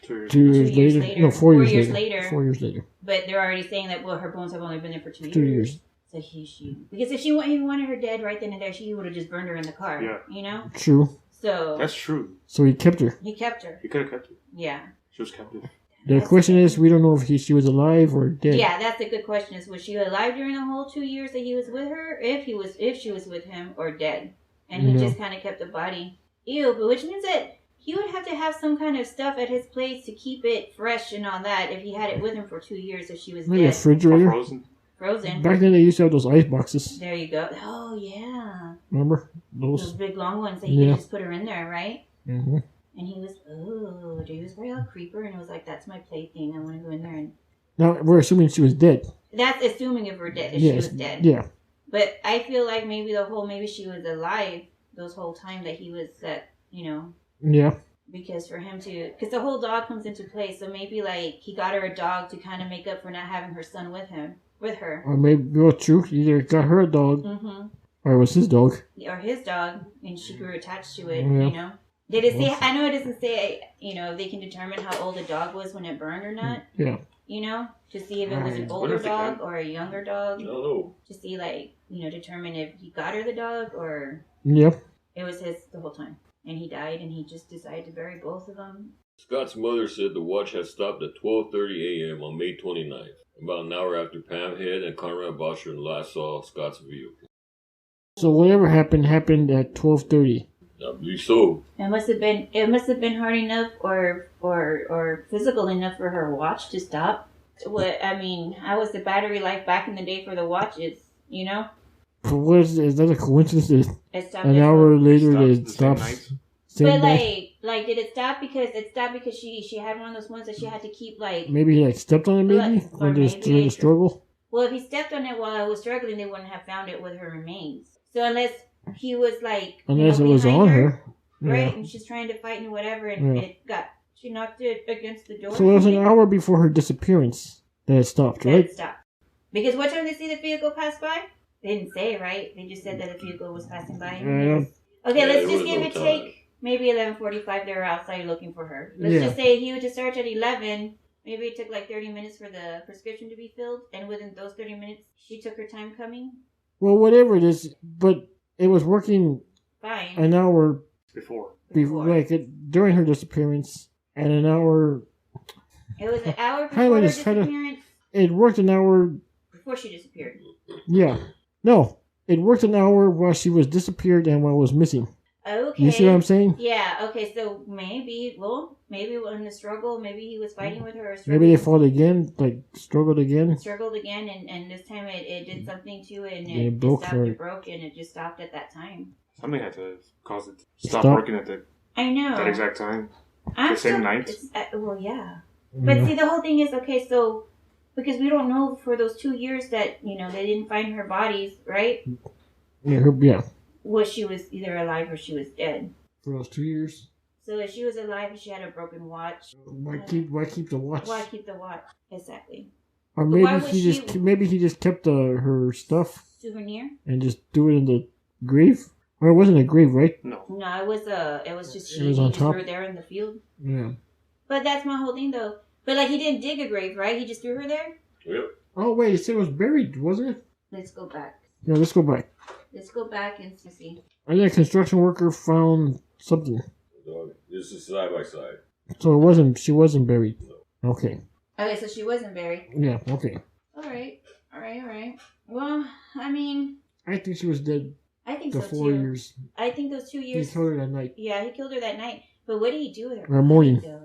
2 years. 2 years, 2 years later. later. No, 4 4 years, years later. later. 4 years later. But they're already saying that, well, her bones have only been there for 2 years. 2 years. So she because if he wanted her dead right then and there, he would have just burned her in the car. Yeah. You know? True. So That's true. So he kept her. he kept her. He could have kept her. Yeah. She was captive. The That's question good. is, we don't know if she was alive or dead. Yeah, that's a good question. Is was she alive during the whole 2 years that he was with her? If she was with him, or dead, and he No. just kind of kept the body. Ew, but which means that he would have to have some kind of stuff at his place to keep it fresh and all that. If he had it with him for 2 years, if she was Maybe a dead, Or refrigerator. frozen. frozen. Back then they used to have those ice boxes. There you go. Oh yeah, Remember those those? big long ones that you Yeah. could just put her in there, right? Mm-hmm. And he was, dude, he was very all creeper, and it was like, that's my plaything. I want to go in there, and Now we're assuming she was dead. that's assuming if we're dead, if she Yes. was dead. Yeah. But I feel like maybe she was alive those whole time that he was Yeah. because for him to, because the whole dog comes into play, so maybe like he got her a dog to kind of make up for not having her son with her. Or maybe, well, true. Either got her a dog Mm-hmm. or it was his dog. Or his dog, and she grew attached to it, Yeah. Did it say, I know it doesn't say, if they can determine how old the dog was when it burned or not, Yeah. to see if it was an Right. older if they dog can. or a younger I dog, don't know. to see determine if he got her the dog or Yep. it was his the whole time. And he died, and he just decided to bury both of them. Scott's mother said the watch had stopped at 12:30 a.m. on May 29th, about an hour after Pam Head and Conrad Bosher last saw Scott's vehicle. So whatever happened at 12:30. I believe so. It must have been hard enough or physical enough for her watch to stop. How was the battery life back in the day for the watches? But what is that a coincidence? That It stopped an at hour later Stopped it the same stops. night. Same But night. like, did it stop because she had one of those ones that she had to keep like? Maybe he stepped on it. Maybe Like, or when there's maybe during the it- struggle. Well, if he stepped on it while I was struggling, they wouldn't have found it with her remains. So unless he was like, Unless it was behind on her. right? Yeah. And she's trying to fight and whatever, and Yeah. she knocked it against the door. So it was an hour before her disappearance. That it stopped, That right? it stopped. Because what time did they see the vehicle pass by? They didn't say, right? They just said that the vehicle was passing by. Okay, Yeah, let's there just was give no it time. take maybe 11:45. They were outside looking for her. Let's Yeah. just say he would discharge at 11. Maybe it took like 30 minutes for the prescription to be filled, and within those 30 minutes, she took her time coming. Well, whatever it is, but it was working Fine. an hour Before. during her disappearance, and an hour. It was an hour How before her does- how do- disappearance. It worked an hour. Before she disappeared. Yeah, no, it worked an hour while she was disappeared and while was missing. Okay. You see what I'm saying? Yeah, okay, so maybe in the struggle, maybe he was fighting with her. Or Maybe they fought again, like struggled again. struggled again, and this time it did something to it, and Yeah, it it broke stopped, her. it broke, and it just stopped at that time. Something had to cause it to stop Stop. working at I know. that exact time. I'm the same still- night? Well, yeah. But Yeah. see, the whole thing is, okay, so, because we don't know for those 2 years that, they didn't find her bodies, right? Yeah. Was she was either alive or she was dead. For those 2 years. So if she was alive and she had a broken watch, Why keep the watch? why keep the watch? Exactly. Or But maybe why would he just kept her stuff Souvenir? and just threw it in the grave. Or it wasn't a grave, right? No. No, it was just It was on he just top? threw her there in the field. Yeah. But that's my whole thing, though. But like he didn't dig a grave, right? He just threw her there. Yep. Oh wait, it said it was buried, wasn't it? Let's go back. Yeah, let's go back. Let's go back and see. I think a construction worker found something. This is side by side. So she wasn't buried. Okay. Okay, so she wasn't buried. Yeah, okay. All right. Well, I mean, I think she was dead I think the so 4 too. years. I think those 2 He years. killed her that night. Yeah, he killed her that night. But what did he do with her? Or morning. body, though?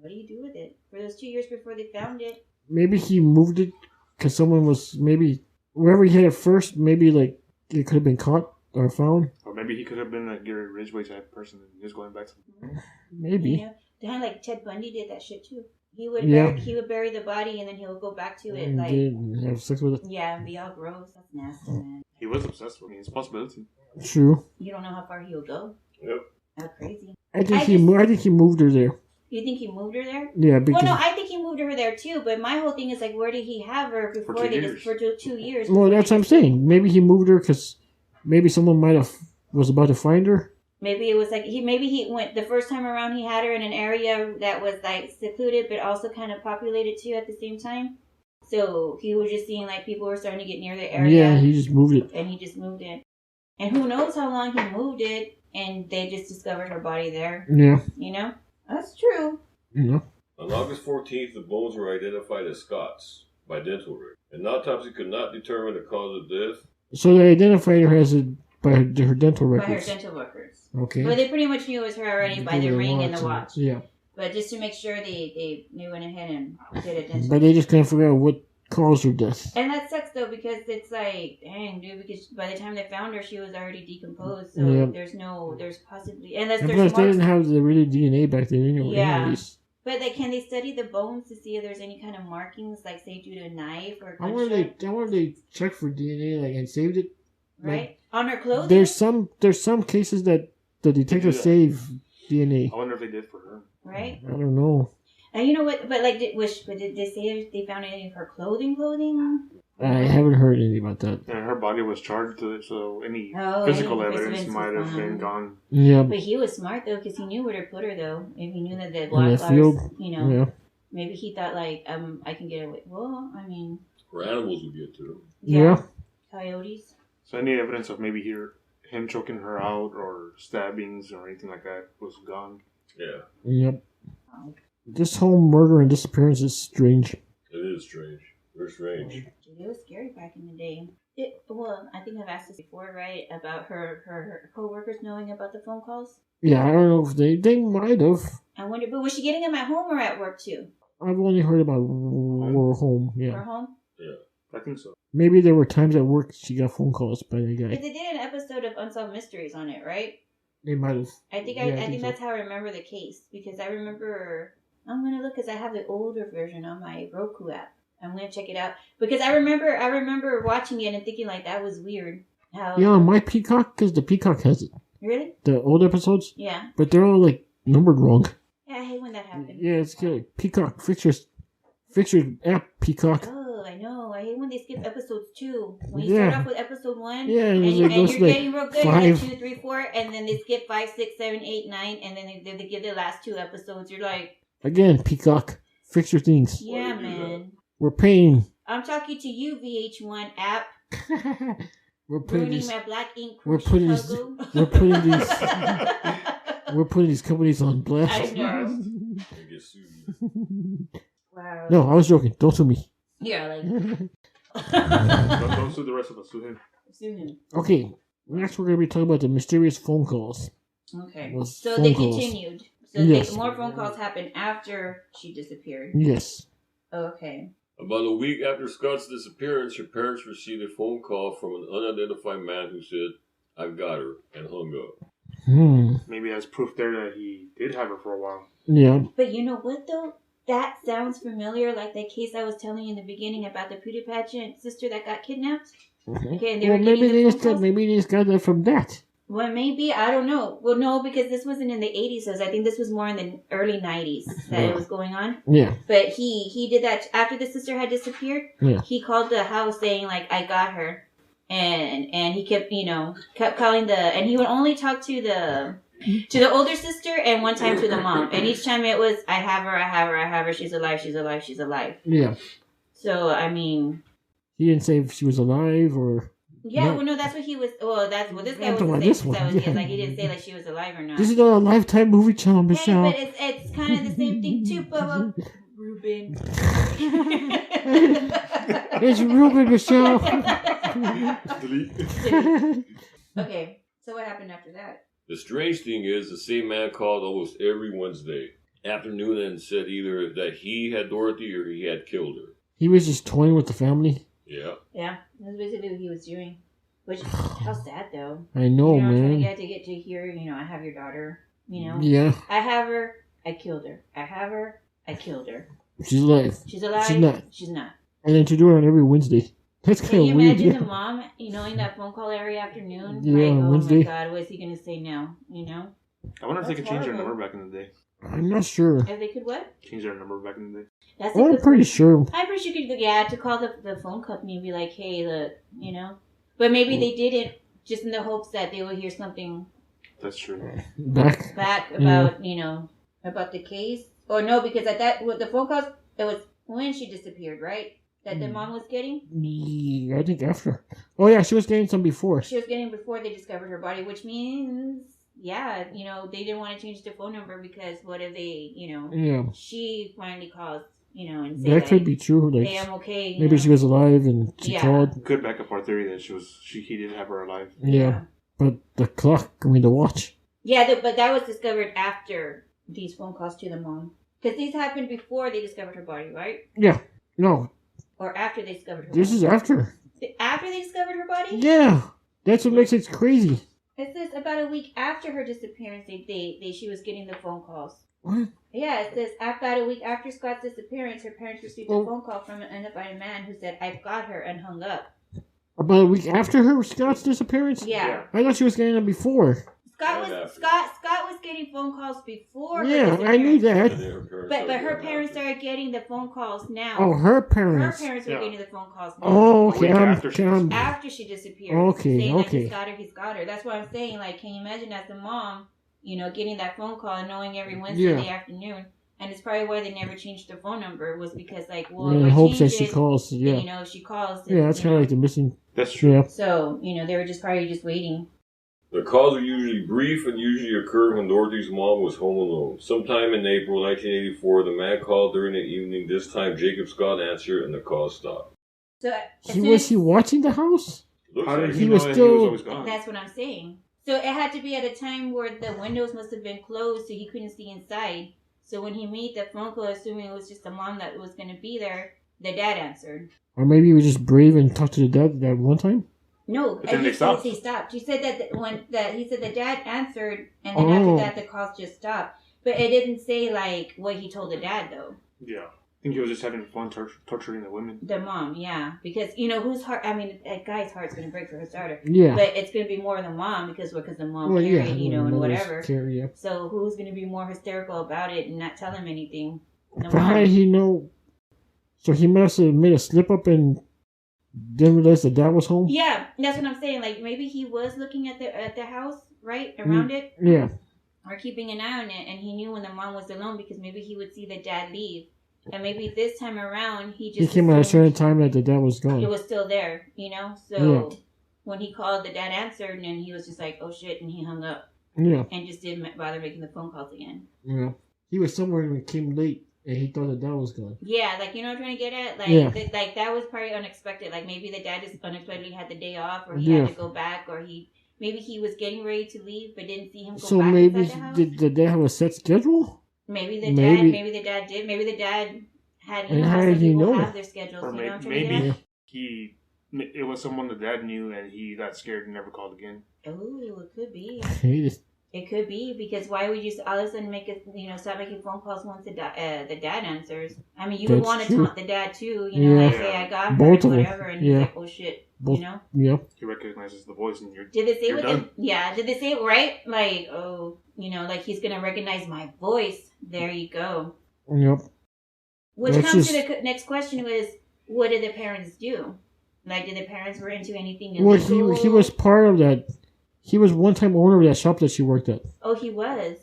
What do you do with it for those 2 years before they found it? Maybe he moved it because someone was wherever he had it first. Maybe like it could have been caught or found. Or maybe he could have been a Gary Ridgway type person and he was going back to Maybe. Yeah, kind of like Ted Bundy did that shit too. He would bury the body and then he would go back to it And like did have sex with it. yeah, and be all gross. That's nasty, man. He was obsessed with me. It's a possibility. True. You don't know how far he would go. Yep. How crazy. I think he moved her there. You think he moved her there? Yeah, because Well, no, I think he moved her there too. But my whole thing is like, where did he have her before For 2 they years. just for 2 years? well, that's what I'm saying. Maybe he moved her because maybe someone was about to find her. Maybe it was like maybe he went the first time around. He had her in an area that was like secluded, but also kind of populated too at the same time. So he was just seeing like people were starting to get near the area. Yeah, he just moved it. And he just moved it. And who knows how long he moved it, and they just discovered her body there. Yeah. That's true. Yeah. On August 14th, the bones were identified as Scott's by dental rig. An autopsy could not determine the cause of death. So they identified her as by her dental By her records. dental records. Okay. But they pretty much knew it was her already by the ring and the watch. Yeah. But just to make sure they went ahead and did a dental. But they just couldn't figure out what caused her death. And that sucks though, because it's like, dang, dude, because by the time they found her, she was already decomposed. So Yeah. there's possibly, unless And there's plus, they marks. didn't have the really DNA back then anyway. Yeah. anyways. But like, can they study the bones to see if there's any kind of markings, like say due to a knife or I gunshot? wonder if they checked for DNA and saved it. Right? On her clothing? There's some cases that the detectives that. save DNA. I wonder if they did for her. Right? I don't know. And you know what? But like, did they say they found any of her clothing? I haven't heard anything about that. And her body was charged to it, so any Oh, physical any evidence evidence might was have been gone. gone. Yeah. But he was smart though, because he knew where to put her though. If he knew that the In black that field. flowers, Yeah. maybe he thought like, I can get away. Well, I mean, Where animals would get to them. Yeah. Coyotes. So any evidence of maybe him choking her out or stabbings or anything like that was gone. Yeah, Yep. This whole murder and disappearance is strange. it is strange. Very strange. It was scary back in the day. Well, I think I've asked this before, right? About her co-workers knowing about the phone calls. Yeah, I don't know if they might have. I wonder, but was she getting them at home or at work too? I've only heard about home. Or Yeah. home? I think so. Maybe there were times at work she got phone calls by the Because guy. they did an episode of Unsolved Mysteries on it, right? They might have. I think Yeah, I think think so. that's how I remember the case, because I remember. I'm gonna look because I have the older version on my Roku app. I'm gonna check it out because I remember watching it and thinking like that was weird. How Yeah, on my Peacock, because the Peacock has it. really? The old episodes, Yeah. but they're all like numbered wrong. Yeah, I hate when that happens. Yeah, it's good. Peacock, fix Fix your app, Peacock. Oh, I know. I hate when they skip episodes too. When you Yeah. start off with episode 1, Yeah, and, it you're goes like getting real good, 5. like 2, 3, 4, and then they skip 5, 6, 7, 8, 9, and then they give the last 2 episodes. You're like, Again, Peacock. Fix your things. yeah, man. We're paying. I'm talking to you, VH1 app. We're putting Ruining these. my black ink We're from putting these. Chicago. We're putting these. We're putting these companies on blast. I know. I get sued. Wow. No, I was joking. Don't sue me. Yeah, like. Don't sue the rest of us. Sue him. Sue him. Okay. Next, we're going to be talking about the mysterious phone calls. Okay. Those So phone they calls. continued. So Yes. more phone calls happened after she disappeared. Yes. Okay. About a week after Scott's disappearance, her parents received a phone call from an unidentified man who said, "I got her," and hung up. Maybe that's proof there that he did have her for a while. Yeah. But you know what though? That sounds familiar, like that case I was telling you in the beginning about the beauty pageant sister that got kidnapped. Okay, and they Well, were maybe getting they the just phone got calls? maybe they just got that from that. Well, maybe, I don't know. Well, no, because this wasn't in the 80s, so I think this was more in the early 90s that it was going on. Yeah. But he did that after the sister had disappeared. Yeah. He called the house saying like, "I got her," and he kept kept calling and he would only talk to the older sister and one time to the mom, and each time it was, "I have her, I have her, I have her. She's alive, she's alive, she's alive." Yeah. So I mean, He didn't say if she was alive or. yeah, No. well, no, that's what he was. Well, that's what this guy I'm was talking about saying. this one, That was, yeah. like he didn't say like she was alive or not. This is not a Lifetime movie channel, Hey, Michelle. but it's kind of the same thing too, Bubba. Ruben. It's Ruben, Michelle. Delete. Okay, so what happened after that? The strange thing is, the same man called almost every Wednesday afternoon and said either that he had Dorothy or he had killed her. He was just toying with the family. Yeah. Yeah, that's basically what he was doing. Which, how sad though. I know, Trying to man. get to hear, I have your daughter. Yeah. I have her. I killed her. I have her. I killed her. She's alive. She's alive. She's not. She's not. And then to do it on every Wednesday. That's Can kind you of weird. imagine Yeah. the mom, in that phone call every afternoon? Yeah, like, oh Wednesday. my God, what is he going to say now? I wonder if they That's could change their horrible. number back in the day. I'm not sure. If they could what? Change their number back in the day. That's a I'm good pretty question. sure. I'm pretty sure you could, to call the phone company and be like, hey, look, But maybe they didn't, just in the hopes that they would hear something That's true. Back. back about, about the case. Or no, because at that, with the phone calls, it was when she disappeared, right? That the mom was getting? Yeah, I think after. Oh, yeah, she was getting some before. She was getting before they discovered her body, which means, yeah, they didn't want to change the phone number because what if they, Yeah. she finally calls, and say, That could be true. Like, hey, I'm okay. maybe she was alive and she Yeah. called. Could back up our theory that he did have her alive. Yeah. But the clock, the watch. Yeah, but that was discovered after these phone calls to the mom. Because these happened before they discovered her body, right? Yeah. No, Or after they discovered her this body? is after. After they discovered her body? Yeah. That's what makes it crazy. It says about a week after her disappearance, she was getting the phone calls. What? Yeah, it says about a week after Scott's disappearance, her parents received a Oh. phone call from an unidentified man who said, "I've got her," and hung up. About a week after her Scott's disappearance? Yeah. I thought she was getting them before. Scott And was after. Scott was getting phone calls before. Yeah, her I knew disappearance. that. And then her parents But her started parents getting started getting the phone calls now. Oh, her Her parents. parents were Yeah. getting the phone calls now. Oh, A okay. week after she After she disappeared. Okay, saying that okay. he's got her. That's what I'm saying. Like, can you imagine as the mom, getting that phone call and knowing every Wednesday afternoon, and it's probably why they never changed the phone number was because in hopes that she calls. Yeah. then, she calls. Yeah, that's kind of like the missing. That's true. Yeah. So they were probably just waiting. The calls were usually brief and usually occurred when Dorothy's mom was home alone. Sometime in April 1984, the man called during the evening. This time, Jacob Scott answered and the call stopped. So Was he watching the house? Looks How did like he He know was that still- he was always gone? That's what I'm saying. So it had to be at a time where the windows must have been closed, so he couldn't see inside. So when he made the phone call, assuming it was just the mom that was going to be there, the dad answered. Or maybe he was just brave and talked to the dad that one time? No, But then he they said stopped. he stopped. He said he said the dad answered, and then after that the calls just stopped. But it didn't say like what he told the dad though. Yeah. I think he was just having fun torturing the women. The mom, yeah, because whose heart? I mean, a guy's heart's gonna break for his daughter. Yeah. But it's gonna be more the mom because the mom Well, carried, yeah. and mother's whatever. Carry, yeah. So who's gonna be more hysterical about it and not tell him anything? The But how did mom. he know? So he must have made a slip up and didn't realize that dad was home? Yeah, that's what I'm saying. Like, maybe he was looking at the house, right? Around it? Yeah. Or keeping an eye on it, and he knew when the mom was alone because maybe he would see the dad leave. And maybe this time around, he came at a certain time that the dad was gone. It was still there, you know? So when he called, the dad answered, and he was just like, oh shit, and he hung up. Yeah. And just didn't bother making the phone calls again. Yeah. He was somewhere and came late, and he thought the dad was gone. Yeah, like, you know what I'm trying to get at? Like, like that was probably unexpected. Like, maybe the dad just unexpectedly had the day off, or he had to go back, or maybe he was getting ready to leave, but didn't see him go back. So maybe the house. Did the dad have a set schedule? Maybe the dad did. Maybe the dad had. You know how some people have their schedules. Or you know maybe it was someone the dad knew, and he got scared and never called again. Oh, it could be. It could be, because why would you all of a sudden start making phone calls once the dad answers? I mean, you would want to taunt the dad too, like, hey, I got her, both whatever, and he's like, oh shit, both, Yeah. He recognizes the voice, and Did they say Did they say it right? Like, oh, like he's gonna recognize my voice. There you go. Yep. Which comes to the next question: was what did the parents do? Like, did the parents were into anything illegal? Well, he was part of that. He was one-time owner of that shop that she worked at. Oh, he was.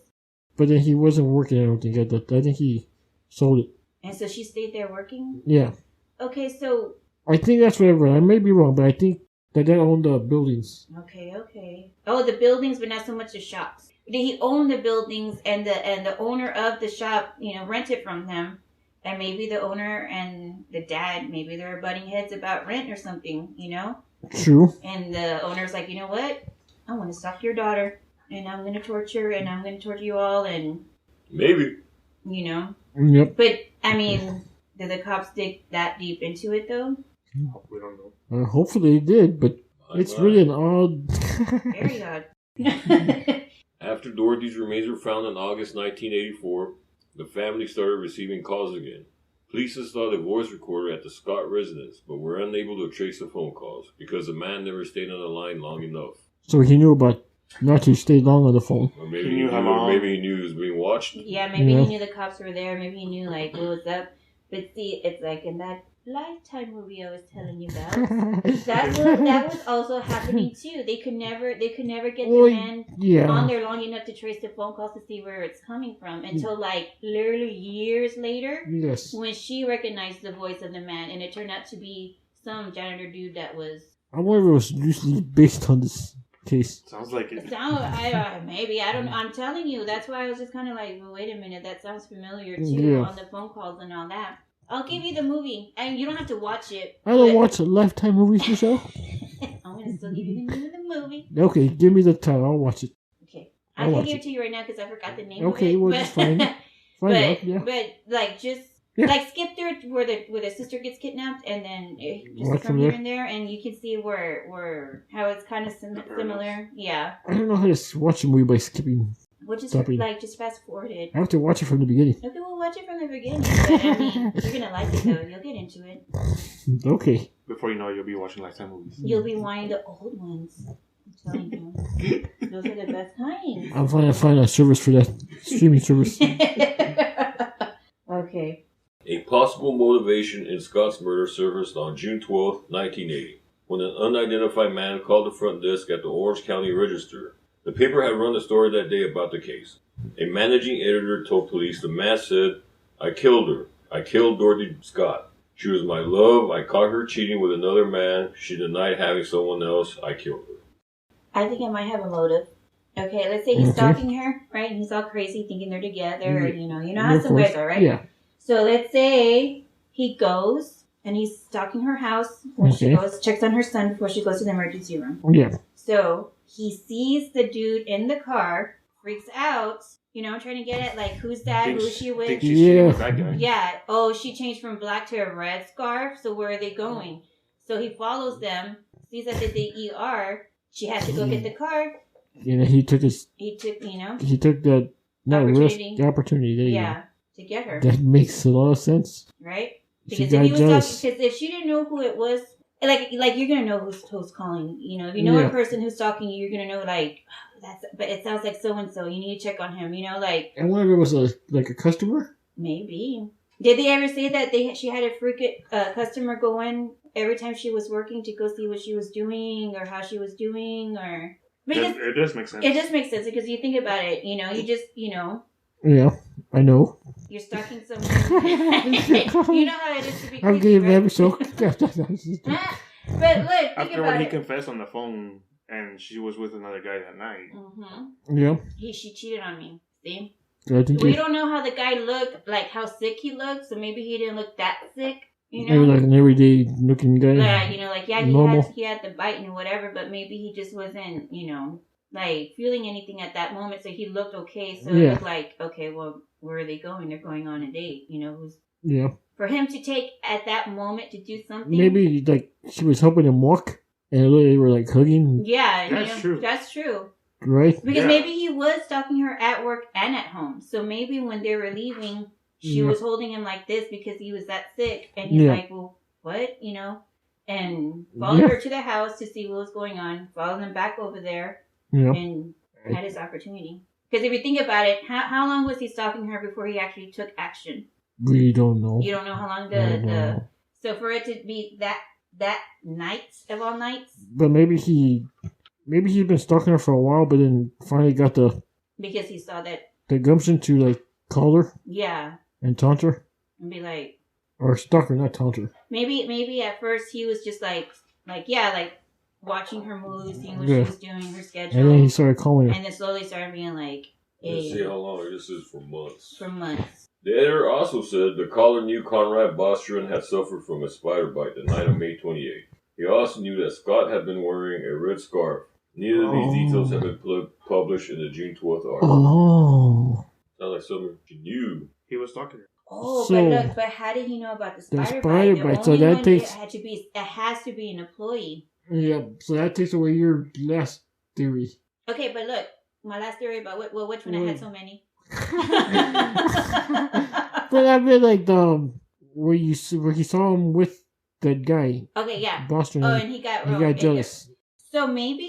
But then he wasn't working, I don't think, at that. I think he sold it. And so she stayed there working? Yeah. Okay, so... I think that's what I read. I may be wrong, but I think that owned the buildings. Okay. Oh, the buildings, but not so much the shops. Did he own the buildings, and the owner of the shop, rented from them? And maybe the owner and the dad, maybe they were butting heads about rent or something, True. And the owner's like, you know what? I want to stalk your daughter, and I'm going to torture you all, and... Maybe. Yep. But, I mean, did the cops dig that deep into it, though? We don't know. Hopefully they did, but it's really an odd... Very odd. After Dorothy's remains were found in August 1984, the family started receiving calls again. Police installed a voice recorder at the Scott residence, but were unable to trace the phone calls because the man never stayed on the line long enough. So he knew about not to stay long on the phone. Or maybe he knew he was being watched. Yeah, maybe he knew the cops were there. Maybe he knew, like, what was up. But see, it's like in that Lifetime movie I was telling you about. that was also happening too. They could never get the man on there long enough to trace the phone calls to see where it's coming from until like literally years later. Yes. When she recognized the voice of the man, and it turned out to be some janitor dude that was. I wonder if it was usually based on this case. Sounds like it. Maybe I don't know. I'm telling you, that's why I was just kind of like, well, wait a minute, that sounds familiar too on the phone calls and all that. I'll give you the movie, and you don't have to watch it. I don't watch Lifetime movies, Michelle. I'm gonna still give you the name of the movie. Okay, give me the title. I'll watch it. Okay, I can give it to you right now because I forgot the name. Okay, of it. Well, it's fine. But like just. Yeah. Like skip through it where the sister gets kidnapped, and then just from here and there, and you can see where how it's kind of similar. Yeah. I don't know how to watch a movie by skipping. Well, just just fast forward it. I have to watch it from the beginning. Okay, we'll watch it from the beginning. But, I mean, you're gonna like it though. You'll get into it. Okay. Before you know it, you'll be watching Lifetime movies. You'll be wanting the old ones. I'm telling you, those are the best kinds. I'm trying to find a service for that streaming service. Okay. A possible motivation in Scott's murder surfaced on June 12, 1980, when an unidentified man called the front desk at the Orange County Register. The paper had run a story that day about the case. A managing editor told police the man said, "I killed her. I killed Dorothy Scott. She was my love. I caught her cheating with another man. She denied having someone else. I killed her." I think I might have a motive. Okay, let's say he's stalking her, right? And he's all crazy thinking they're together. You know how some guys are, right? Yeah. So let's say he goes and he's stalking her house when she goes, checks on her son before she goes to the emergency room. Yeah. So he sees the dude in the car, freaks out. You know, I'm trying to get at like who's that? Who's she with? Yeah. Oh, she changed from black to a red scarf. So where are they going? So he follows them, sees that at the ER. She has to go get the car. He took the opportunity. There you go. To get her. That makes a lot of sense. Right? Because if she didn't know who it was, like you're gonna know who's calling. You know, if you know a person who's stalking you, you're gonna know like but it sounds like so and so. You need to check on him. You know, like. I wonder if it was a customer. Maybe. Did they ever say that she had a freaking customer go in every time she was working to go see what she was doing or how she was doing, or because it does make sense. It does make sense because you think about it. You know, you just Yeah, I know. You're stalking someone. You know how it is to be. I'm getting very so. But look, think After about when he it. confessed on the phone and she was with another guy that night. Mm-hmm. Yeah. She cheated on me. See. We don't know how the guy looked, like how sick he looked, so maybe he didn't look that sick, you know? Maybe like an everyday looking guy. Like, you know, like, yeah, normal. he had the bite and whatever, but maybe he just wasn't, you know, like, feeling anything at that moment, so he looked okay, so it looked like, okay, well, where are they going? They're going on a date, you know? For him to take at that moment to do something. Maybe, like, she was helping him walk, and they were, like, hugging. Yeah, that's true. That's true. Right? Because maybe he was stalking her at work and at home. So maybe when they were leaving, she was holding him like this because he was that sick. And he's like, well, what? You know? And followed her to the house to see what was going on. Followed them back over there. And had his opportunity. Because if you think about it, how long was he stalking her before he actually took action? We don't know. You don't know how long So for it to be that night of all nights? But maybe he'd been stalking her for a while, but then finally got because he saw that the gumption to like call her. Yeah. And taunt her. And be like. Or stalk her, not taunt her. Maybe at first he was just like watching her moves, seeing what she was doing, her schedule. And then he started calling her. And then slowly started being like, hey. Let's see how long this is for months. For months. The editor also said the caller knew Conrad Bostrom had suffered from a spider bite the night of May 28th. He also knew that Scott had been wearing a red scarf. Neither of these details have been published in the June 12th article. Oh. Sounds like something she knew. He was stalking her. Oh, but how did he know about the spider bite? So that takes. It has to be an employee. Yeah, so that takes away your last theory. Okay, but look, my last theory about which one I had so many. But I mean, like where he saw him with that guy. Okay, yeah. Boston. Oh, and he got jealous. So maybe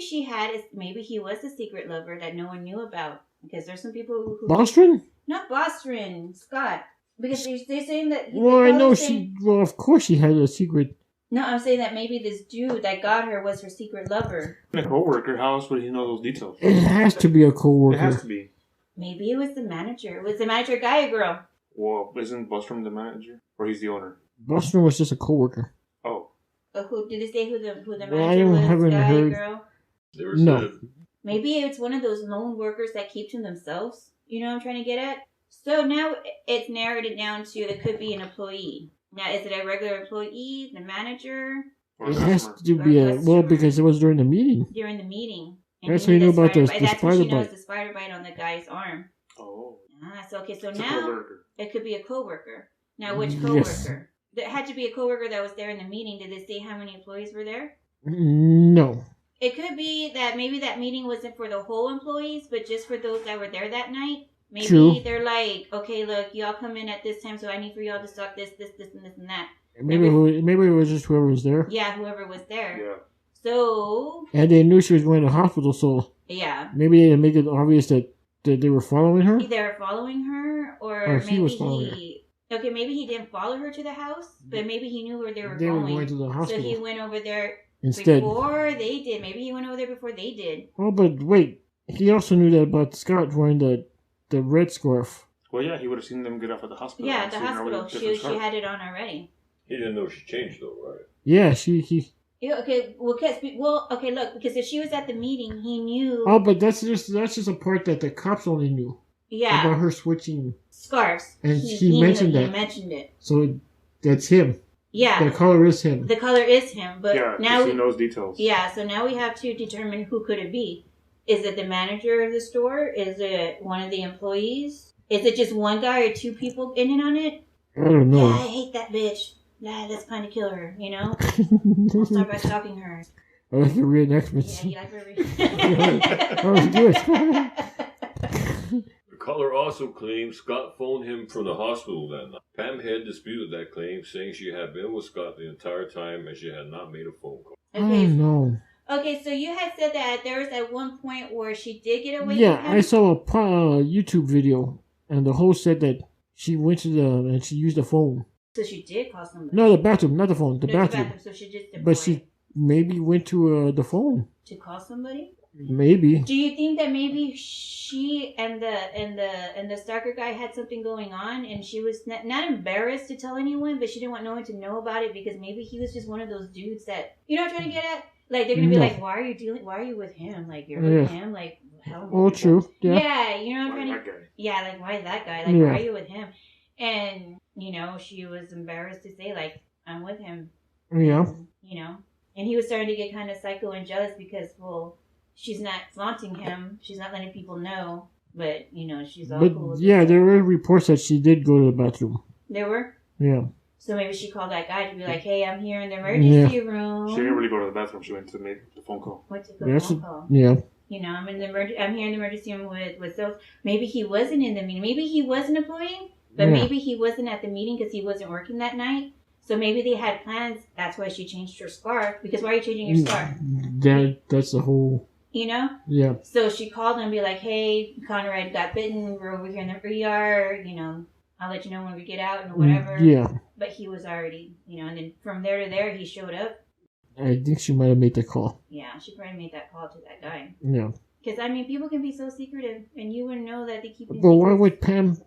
maybe he was a secret lover that no one knew about, because there's some people who Boston? Not Boston, Scott. Because they're saying that. Well, I know she. Well, of course she had a secret. No, I'm saying that maybe this dude that got her was her secret lover. In a co-worker, how else would he know those details? It has to be a co-worker. It has to be. Maybe it was the manager. Was the manager a guy or girl? Well, isn't Bostrom the manager? Or he's the owner? Bostrom was just a co-worker. Oh. Who did they say who the manager I haven't guy heard. Girl? No. Maybe it's one of those lone workers that keep to themselves. You know what I'm trying to get at? So now it's narrowed it down to it could be an employee. Now, is it a regular employee, the manager? It has to be because it was during the meeting. During the meeting. And that's when you knew about the spider That's when she knows bite. the spider bite on the guy's arm. Oh. So now it could be a coworker. Now, which coworker? Yes. It had to be a coworker that was there in the meeting. Did they say how many employees were there? No. It could be that maybe that meeting wasn't for the whole employees, but just for those that were there that night. Maybe they're like, okay, look, y'all come in at this time, so I need for y'all to stock this, and that. Maybe it was just whoever was there. Yeah, whoever was there. Yeah. So. And they knew she was going to the hospital, so. Yeah. Maybe they didn't make it obvious that they were following her. They were following her, or maybe he was following her. Okay, maybe he didn't follow her to the house, but maybe he knew where they were going. They were going to the hospital. So he went over there instead. Before they did. Maybe he went over there before they did. Oh, but wait. He also knew that about Scott wearing the red scarf. Well, yeah, he would have seen them get off at the hospital. Yeah, at the hospital. She had it on already. He didn't know she changed though, right? Yeah, he. Yeah, okay. Okay. Look, because if she was at the meeting, he knew. Oh, but that's just a part that the cops only knew. Yeah. About her switching scarves. And he mentioned that. He mentioned it. So that's him. Yeah. The color is him. The color is him, but now he knows details. Yeah, so now we have to determine who could it be. Is it the manager of the store? Is it one of the employees? Is it just one guy or two people in on it? I don't know. Yeah, I hate that bitch. Nah, let's plan to kill her, you know? I'll start by stalking her. I like your reenactments. Yeah, you like That was good. The caller also claimed Scott phoned him from the hospital that night. Pam Head disputed that claim, saying she had been with Scott the entire time and she had not made a phone call. Okay. Oh, no. Okay, so you had said that there was at one point where she did get away from him? Yeah, I saw a YouTube video, and the host said that she went to and she used the phone. So she did call somebody. No, the bathroom, not the phone. The There's bathroom. So she just But she maybe went to the phone. to call somebody. Maybe. Do you think that maybe she and the stalker guy had something going on, and she was not embarrassed to tell anyone, but she didn't want no one to know about it because maybe he was just one of those dudes that you know what I'm trying to get at? Like they're gonna be like, why are you with him? Like you're with him? Like how? Oh, true. Yeah. Yeah, you know what I'm trying to. Yeah, like why is that guy? Like why are you with him? And you know she was embarrassed to say like I'm with him. Yeah. And, you know, and he was starting to get kind of psycho and jealous because she's not flaunting him. She's not letting people know. But, you know, she's all cool with it. There were reports that she did go to the bathroom. There were? Yeah. So maybe she called that guy to be like, hey, I'm here in the emergency room. She didn't really go to the bathroom. She went to make the phone call. Went to the phone call. Yeah. You know, I'm here in the emergency room with so maybe he wasn't in the meeting. Maybe he was an employee, but maybe he wasn't at the meeting because he wasn't working that night. So maybe they had plans. That's why she changed her scarf. Because why are you changing your scarf? That's the whole... You know? Yeah. So she called him and be like, hey, Conrad got bitten. We're over here in the ER. You know, I'll let you know when we get out and whatever. Yeah. But he was already, you know, and then from there to there, he showed up. I think she might have made the call. Yeah, she probably made that call to that guy. Yeah. Because, I mean, people can be so secretive, and you wouldn't know that they keep But why would Pam...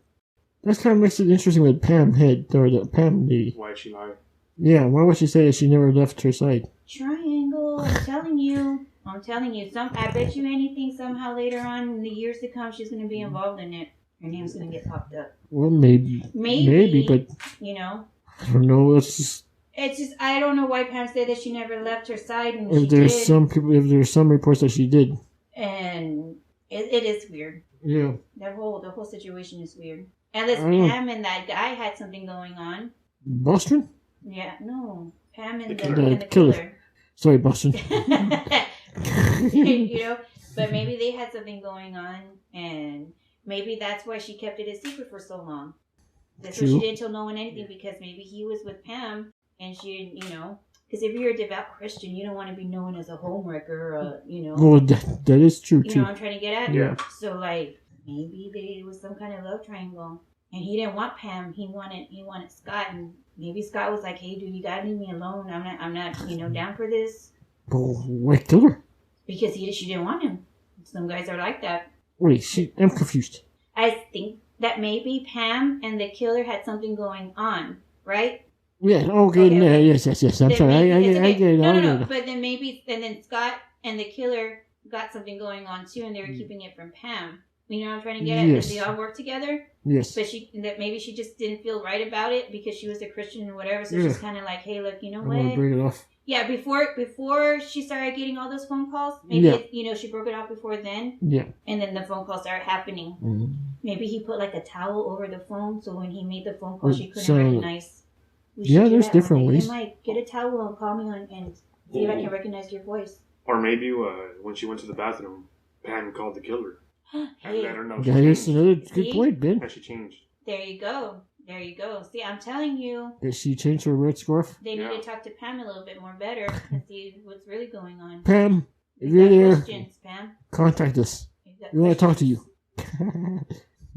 That kind of makes it interesting with Pam or the Pam lady. Why'd she lie? Yeah, why would she say that she never left her side? Triangle, I'm telling you. I bet you anything somehow later on in the years to come, she's going to be involved in it. Her name's going to get popped up. Well, maybe, but... You know? I don't know, it's just... I don't know why Pam said that she never left her side, and if there's some reports that she did. And it is weird. Yeah. The whole situation is weird. Unless Pam and that guy had something going on. Boston? Yeah, no. Pam and the the killer. Sorry, Boston. You know, but maybe they had something going on, and maybe that's why she kept it a secret for so long. That's why she didn't tell no one anything, because maybe he was with Pam, and she, you know, because if you're a devout Christian, you don't want to be known as a homewrecker, or you know. Well, that is true too. You know what I'm trying to get at? Yeah. So like maybe there was some kind of love triangle, and he didn't want Pam. He wanted Scott, and maybe Scott was like, "Hey, dude, you gotta leave me alone. I'm not, you know, down for this." But why kill her? Because she didn't want him. Some guys are like that. Wait, I'm confused. I think that maybe Pam and the killer had something going on, right? Yeah. Okay. Yeah, yes. I'm then sorry. I get it. No. But then Scott and the killer got something going on too, and they were keeping it from Pam. You know what I'm trying to get at? Yes. They all work together. Yes. But maybe she just didn't feel right about it because she was a Christian or whatever. So she's kind of like, hey, look, you know what? I'm gonna break it off. Yeah, before she started getting all those phone calls, maybe she broke it off before then. Yeah. And then the phone calls started happening. Mm-hmm. Maybe he put like a towel over the phone, so when he made the phone call, she couldn't recognize. There's different ways. I might get a towel and call me and see if I can recognize your voice. Or maybe when she went to the bathroom, Pam called the killer and let her know. That is another good point, Ben. That she changed. There you go. See, I'm telling you. Did she change her red scarf? They need to talk to Pam a little bit more better and see what's really going on. Pam, if you're there, questions, Pam, contact us. We want to talk to you.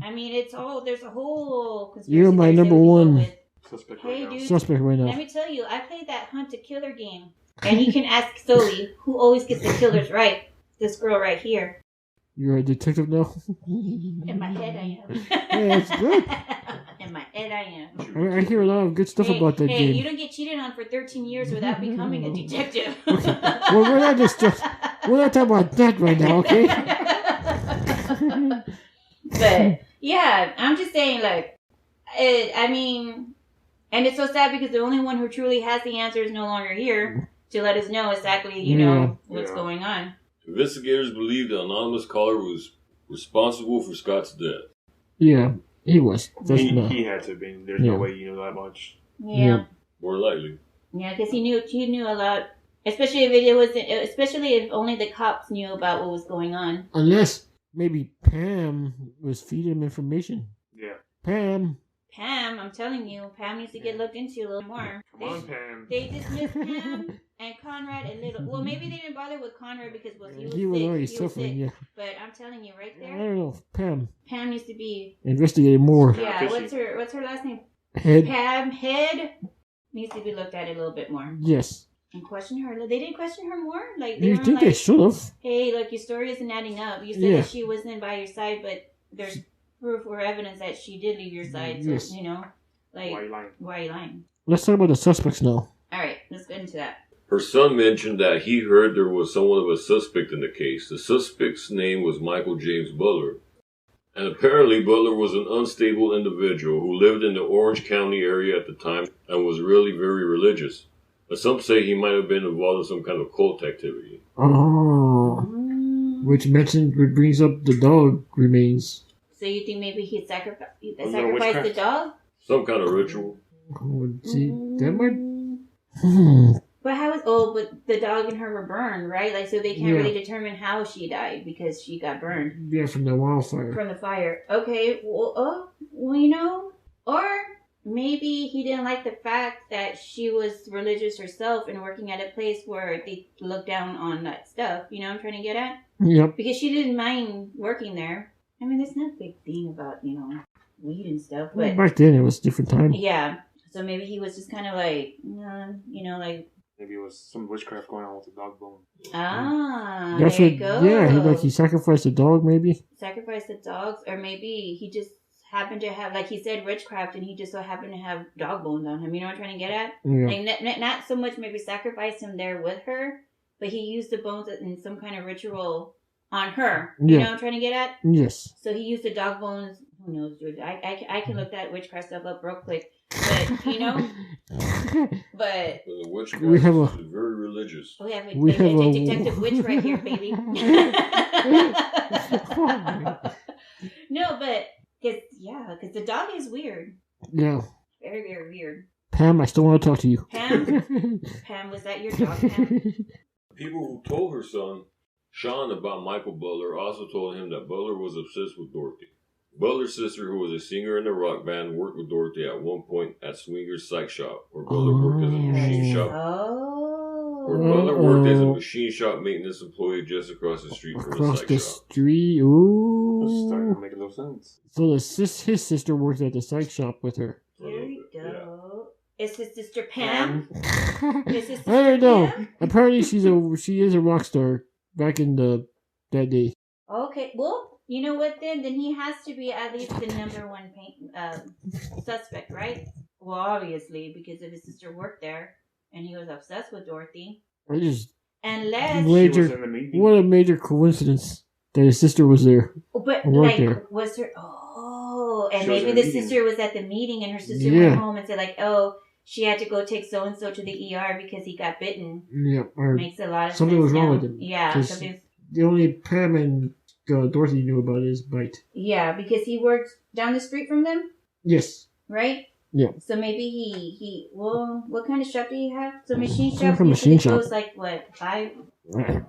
I mean, there's a whole conspiracy. You're my number one suspect right now. Let me tell you, I played that hunt a killer game. And you can ask Zoe, who always gets the killers right. This girl right here. You're a detective now? In my head, I am. Yeah, that's good. In my head, I am. I hear a lot of good stuff about that game. You don't get cheated on for 13 years without becoming a detective. Well, we're not talking about that right now, okay? But, yeah, I'm just saying, like, I mean, and it's so sad because the only one who truly has the answer is no longer here to let us know exactly, you know, what's going on. Investigators believe the anonymous caller was responsible for Scott's death. Yeah, he was. He had to be. There's no way you know that much. Yeah. More likely. Yeah, because he knew a lot. Especially if only the cops knew about what was going on. Unless maybe Pam was feeding him information. Yeah. Pam, I'm telling you, Pam needs to get looked into a little more. Come on, Pam. They dismiss Pam And Conrad a little. Well, maybe they didn't bother with Conrad because he was sick. already He was suffering. sick. Yeah. But I'm telling you, right I there, don't know. Pam Pam needs to be. investigated more. Yeah. What's her last name? Head. Pam Head needs to be looked at a little bit more. Yes. And question her. They didn't question her more. Like they You weren't think like, they should have? hey, look, your story isn't adding up. You said Yeah. that she wasn't by your side, but there's proof or evidence that she did leave your side. So, Yes. you know, like, Why are you lying? Let's talk about the suspects now. All right, let's get into that. Her son mentioned that he heard there was somewhat of a suspect in the case. The suspect's name was Michael James Butler. And apparently Butler was an unstable individual who lived in the Orange County area at the time and was really very religious. But some say he might have been involved in some kind of cult activity. Oh. Which brings up the dog remains. So you think maybe he sacrificed witchcraft? the dog? Some kind of ritual. Oh, see, that might. But but the dog and her were burned, right? Like, so they can't really determine how she died because she got burned. Yeah, from the wildfire. From the fire. Okay, well, you know, or maybe he didn't like the fact that she was religious herself and working at a place where they look down on that stuff. You know what I'm trying to get at? Yep. Because she didn't mind working there. I mean, there's no big thing about, you know, weed and stuff. But Well, back then it was a different time. yeah. So maybe he was just kind of like, you know, like. Maybe it was some witchcraft going on with the dog bone. Ah, That's there what. you go. Yeah, he sacrificed a dog, maybe. Sacrifice the dogs, or maybe he just happened to have, like he said, witchcraft, and he just so happened to have dog bones on him. You know what I'm trying to get at? Yeah. Like not so much maybe sacrifice him there with her, but he used the bones in some kind of ritual on her. You know what I'm trying to get at? Yes. So he used the dog bones. Who knows, dude? I can look that witchcraft stuff up real quick, but you know, but The witchcraft We have is very religious. we have a We have a- detective witch right here, baby. No, but because the dog is weird. Yeah. Very, very weird. Pam, I still want to talk to you. Pam, was that your dog, Pam? People who told her son, Sean, about Michael Butler also told him that Butler was obsessed with Dorothy. Butler's sister, who was a singer in the rock band, worked with Dorothy at one point at Swinger's Psych Shop, where Butler worked as a machine shop. Where Butler worked as a machine shop maintenance employee just across the street from the Across Psych the shop. street. It's starting Ooh. to make a little sense. So his sister worked at the psych shop with her. There you go. Is his sister Pam? Is his sister I don't know. Pam? Apparently she is a rock star back in that day. Okay, well, you know what then? Then he has to be at least the number one suspect, right? Well, obviously, because if his sister worked there and he was obsessed with Dorothy. I just Unless... She was in the meeting. what a major coincidence that his sister was there. But, Worked like, there. was her... Oh, and She was maybe in the the meeting. sister was at the meeting and her sister Yeah. went home and said, like, oh, she had to go take so-and-so to the ER because he got bitten. Yeah, or Makes a lot of something sense was wrong now. with him. Yeah, 'Cause something's... the only Pam and Dorothy knew about his bite. Yeah, because he worked down the street from them, Yes. right? Yeah. So maybe well, what kind of shop do you have? So machine Some shop kind of usually machine shop. goes like what, 5, I right?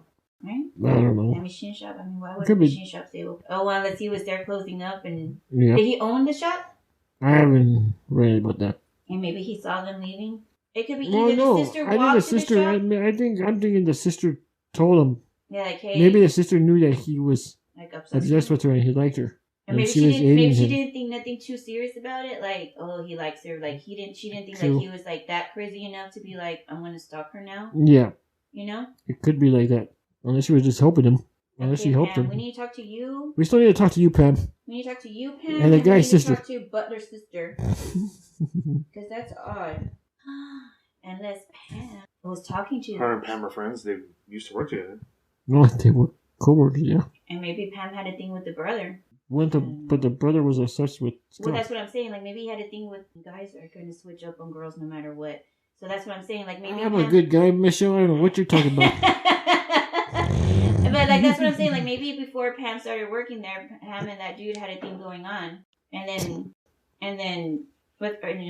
don't know. A machine shop. I mean, why would a Could be. machine shop say? Oh, well, unless he was there closing up, and Yeah. did he own the shop? I haven't read about that. And maybe he saw them leaving. It could be Well, either no. the sister I think walked the to the sister. shop. I'm thinking the sister told him. Yeah, like hey, Maybe the sister knew that he was like obsessed with her and he liked her. And maybe she was aiding maybe she him. didn't think nothing too serious about it. Like, oh, he likes her. Like she didn't think True. like he was like that crazy enough to be like, I'm gonna stalk her now. Yeah, You know? it could be like that. Unless she was just helping him. Unless Okay, she helped Pam, him. we need to talk to you. We still need to talk to you, Pam. We need to talk to you, Pam. And the we guy's need to sister. talk to Butler's sister. Because that's odd. Unless Pam was talking to Her and Pam are friends. They used to work together. No, they were co-workers, yeah. And maybe Pam had a thing with the brother. But the brother was obsessed with Well, Scott. that's what I'm saying. Like, maybe he had a thing with guys are going to switch up on girls no matter what. So that's what I'm saying. Like, maybe I'm a good guy, Michelle. I don't know what you're talking about. But, like, that's what I'm saying. Like, maybe before Pam started working there, Pam and that dude had a thing going on. And then,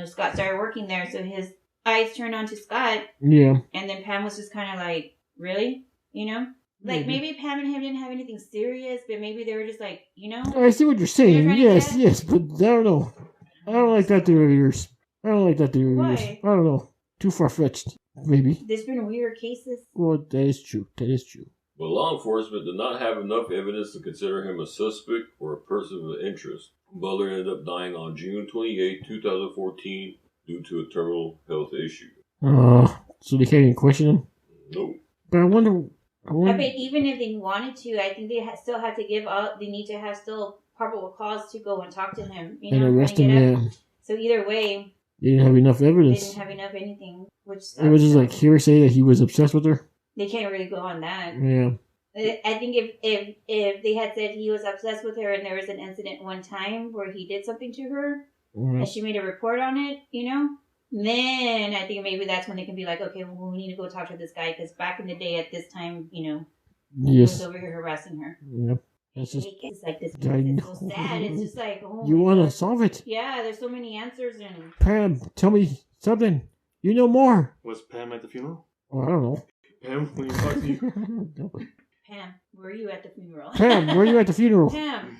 Scott started working there. So his eyes turned on to Scott. Yeah. And then Pam was just kind of like, really? You know? Like, maybe Pam and him didn't have anything serious, but maybe they were just like, you know? I see what you're saying. trying to Yes, get- yes, but I don't know. I don't like that theory of yours. I don't like that theory of yours. Why? I don't know. Too far-fetched. Maybe. There's been weird cases. Well, that is true. That is true. But law enforcement did not have enough evidence to consider him a suspect or a person of interest. Butler ended up dying on June 28, 2014 due to a terminal health issue. So they can't even question him? Nope. But I wonder... I bet even if they wanted to, I think they still have to give out. They need to have still probable cause to go and talk to him. You know, and arrest him, yeah. So either way, they didn't have enough they evidence. didn't have enough anything. Which it was just like hearsay that he was obsessed with her. They can't really go on that. Yeah. I think if they had said he was obsessed with her and there was an incident one time where he did something to her and she made a report on it, you know, then I think maybe that's when they can be like, okay, well, we need to go talk to this guy because back in the day at this time, you know, he was over here harassing her. Yep. It's just it's like this. It's so sad. It's just like, oh, you want to solve it? Yeah, there's so many answers. And Pam, tell me something. You know more. Was Pam at the funeral? Oh, I don't know. Pam, when you talk to you. Pam, were you at the funeral? Pam, were you at the funeral? Pam,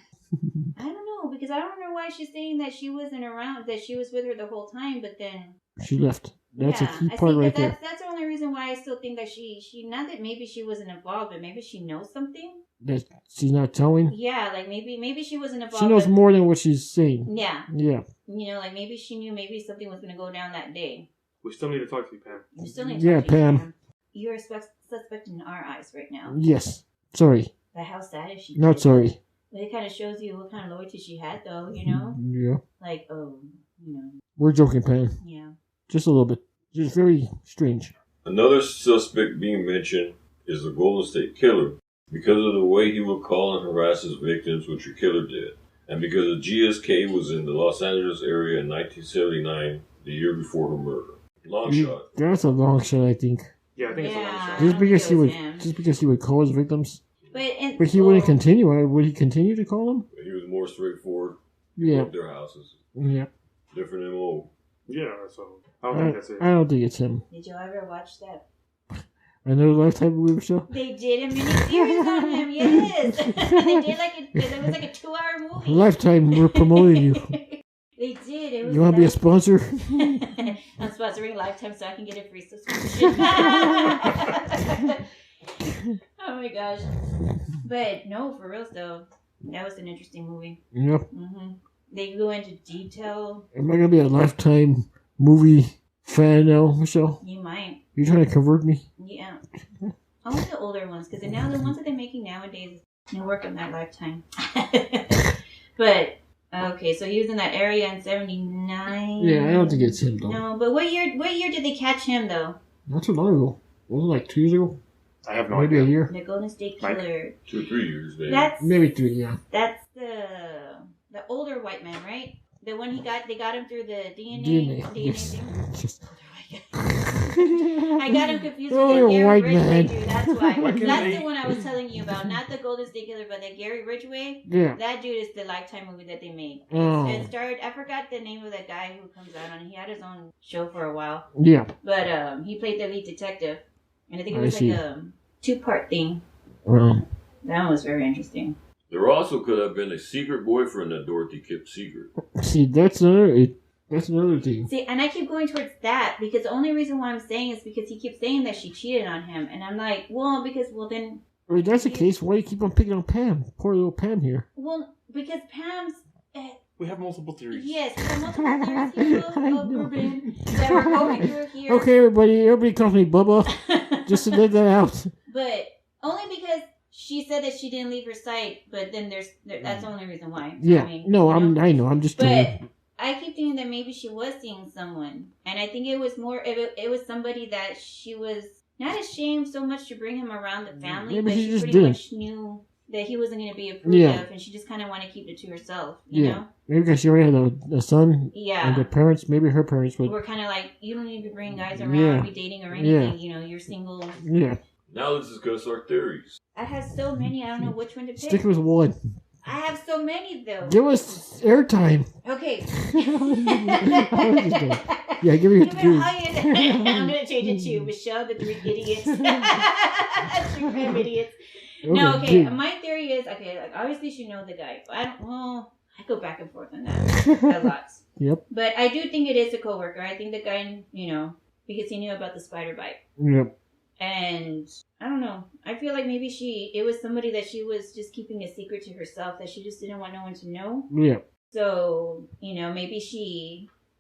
I don't know because I don't know why she's saying that she wasn't around, that she was with her the whole time, but then she left. That's yeah, a key part right there. That's the only reason why I still think that she not that maybe she wasn't involved, but maybe she knows something. That she's not telling? Yeah, like maybe she wasn't involved. She knows more than what she's saying. Yeah. Yeah. You know, like maybe she knew maybe something was going to go down that day. We still need to talk to you, Pam. We still need to talk to you, Pam. Pam. You're a suspect in our eyes right now. Yes. Sorry. But how sad is she? Not sorry. But it kind of shows you what kind of loyalty she had, though, you know? Yeah. Like, oh, you know. We're joking, Pam. Yeah. Just a little bit. Just very strange. Another suspect being mentioned is the Golden State Killer because of the way he would call and harass his victims, which the killer did. And because the GSK was in the Los Angeles area in 1979, the year before her murder. Long shot. That's a long shot, I think. Yeah, I think it's a long shot. Just because he would call his victims. But he wouldn't continue. Would he continue to call them? He was more straightforward. Yeah. Their houses. Yeah. Different MO. Yeah, so I don't think that's it. I don't think it's him. Did you ever watch that? Another Lifetime movie show? They did a mini-series on him, yes! They did it was like a 2-hour movie. Lifetime, we're promoting you. They did. It was you want to be a sponsor? I'm sponsoring Lifetime so I can get a free subscription. Oh my gosh. But no, for real though, that was an interesting movie. Yep. Mm-hmm. They go into detail. Am I going to be a Lifetime movie fan now, Michelle? You might. You trying to convert me? Yeah. Only the older ones, because now the ones that they're making nowadays, they work on that Lifetime. But okay, so he was in that area in '79. Yeah, I don't think it's him though. No, but what year did they catch him though? Not too long ago. Wasn't it like 2 years ago? I have no Maybe idea. a year. The Golden State Killer. 2 or 3 years, maybe. Maybe 3, yeah. That's the older white man, right? The one they got him through the DNA Yes. thing. I got him confused with Oh, the Gary white Ridgway man. dude. That's why. That's the one I was telling you about. Not the Golden State Killer, but the Gary Ridgway. Yeah. That dude is the Lifetime movie that they made. Oh. It starred. I forgot the name of the guy who comes out on it. He had his own show for a while. Yeah. But he played the lead detective, and I think it I was see. like a 2-part thing. Well, That was very interesting. There also could have been a secret boyfriend that Dorothy kept secret. see, that's another thing. See, and I keep going towards that because the only reason why I'm saying is because he keeps saying that she cheated on him, and I'm like, well, then. If that's the case, why do you keep on picking on Pam? Poor little Pam here. Well, because Pam's. We have multiple theories. Yes, we have multiple theories here of Ruben that we're going through here. Okay, everybody calls me Bubba. Just to let that out. But only because she said that she didn't leave her site, but then that's the only reason why. Yeah. I mean, No, you know? I know. I'm just But telling. I keep thinking that maybe she was seeing someone, and I think it was more. It was somebody that she was not ashamed so much to bring him around the family, Maybe but she she just pretty didn't. much knew that he wasn't going to be approved Yeah. of, and she just kind of wanted to keep it to herself. You know? Maybe because she already had a son. Yeah. And the parents, maybe her parents would. We're kind of like, you don't need to bring guys around, Yeah. be dating or anything. Yeah. You know, you're single. Yeah. Now let's discuss our theories. I have so many. I don't know which one to pick. Stick with one. I have so many though. Give us airtime. Okay. Yeah, give me the three. I'm gonna change it to Michelle, the 3 idiots. 3 random idiots. No, okay. good. My theory is like obviously she knows the guy. But I go back and forth on that a lot. Yep. But I do think it is a coworker. I think the guy, because he knew about the spider bite. Yep. And I don't know. I feel like maybe it was somebody that she was just keeping a secret to herself that she just didn't want no one to know. Yeah. So,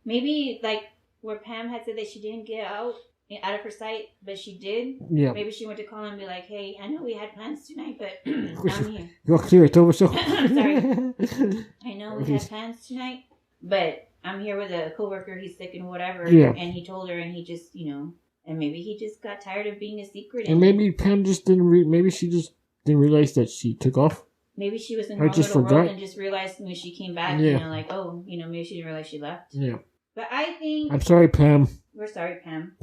maybe like where Pam had said that she didn't get out of her sight, but she did. Yeah. Maybe she went to call and be like, hey, I know we had plans tonight, but I'm here. You're clear it over, so. Sorry. I know we had plans tonight, but I'm here with a coworker. He's sick and whatever. Yeah. And he told her, and he just, and maybe he just got tired of being a secret. And maybe Pam just didn't. Maybe she just didn't realize that she took off. Maybe she was in her own little world and just realized when she came back, maybe she didn't realize she left. Yeah. But I think... I'm sorry, Pam. We're sorry, Pam.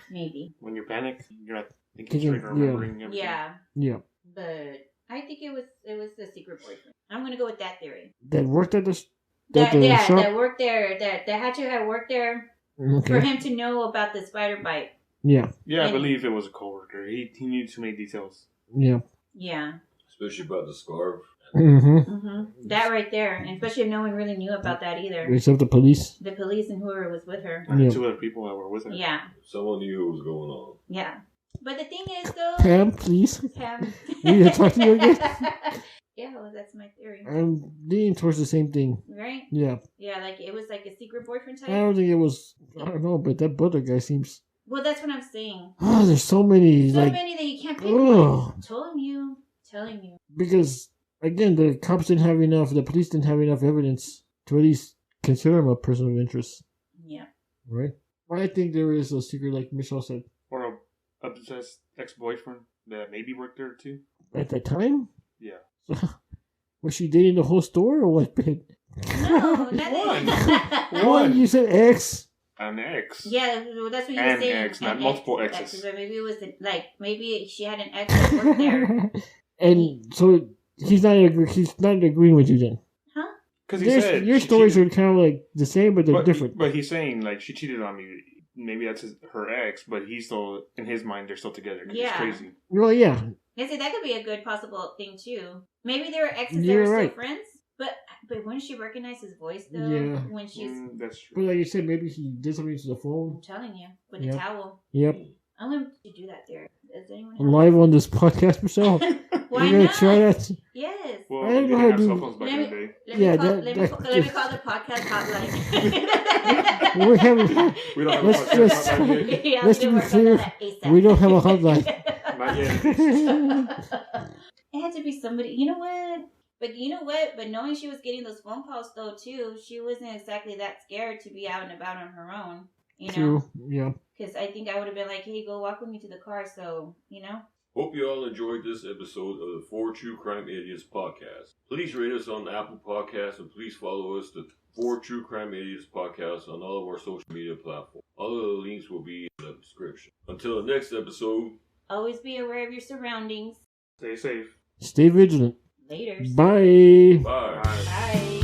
Maybe. When you're panicked, you're not thinking straight or remembering everything. Yeah. Yeah. But I think it was the secret boyfriend. I'm going to go with that theory. That worked at the shop? That worked there. That had to have worked there for him to know about the spider bite. Yeah. Yeah, I believe it was a coworker. He knew too many details. Yeah. Yeah. Especially about the scarf. That right there. And especially if no one really knew about that either. Except the police. The police and whoever was with her. And 2 other people that were with her. Yeah. Someone knew what was going on. Yeah. But the thing is, though... Pam, please. Pam. We need to talk to you again. Yeah, well, that's my theory. I'm leaning towards the same thing. Right? Yeah. Yeah, like it was like a secret boyfriend type. I don't think it was... I don't know, but that brother guy seems... Well, that's what I'm saying. Oh, there's so many. So many that you can't pick one. Telling you. Because, again, the cops didn't have enough, the police didn't have enough evidence to at least consider him a person of interest. Yeah. Right? But I think there is a secret, like Michelle said. Or a obsessed ex-boyfriend that maybe worked there too. At that time? Yeah. Was she dating the whole store or what, Ben? No, One. You said ex? An ex. Yeah, that's what you were saying. An ex, not multiple exes. But maybe it was maybe she had an ex that worked there. And so he's not agreeing with you then. Huh? Because he said your stories are kind of like the same, but they're different. But he's saying like she cheated on me. Maybe that's her ex, but he's still in his mind they're still together. Cause he's crazy. Well, yeah. I say that could be a good possible thing too. Maybe there were exes that were still friends, but wouldn't she recognize his voice though? Yeah. When she's that's true. But like you said, maybe he did something to the phone. I'm telling you, with a towel. Yep. I'm going to do that there. Does anyone live on this podcast, Michelle? Why You're not? Try that? Yes. Well, I don't know how to do. Let me call the podcast hotline. We don't have a hotline. Let's be clear. We don't have a hotline. Not yet. It had to be somebody. You know what? But knowing she was getting those phone calls though too, she wasn't exactly that scared to be out and about on her own. You know? True. Yeah. Because I think I would have been like, hey, go walk with me to the car. So, Hope you all enjoyed this episode of the 4 True Crime Idiots podcast. Please rate us on Apple Podcasts and please follow us, the 4 True Crime Idiots podcast, on all of our social media platforms. All of the links will be in the description. Until the next episode, always be aware of your surroundings. Stay safe. Stay vigilant. Later. Bye. Bye. Bye.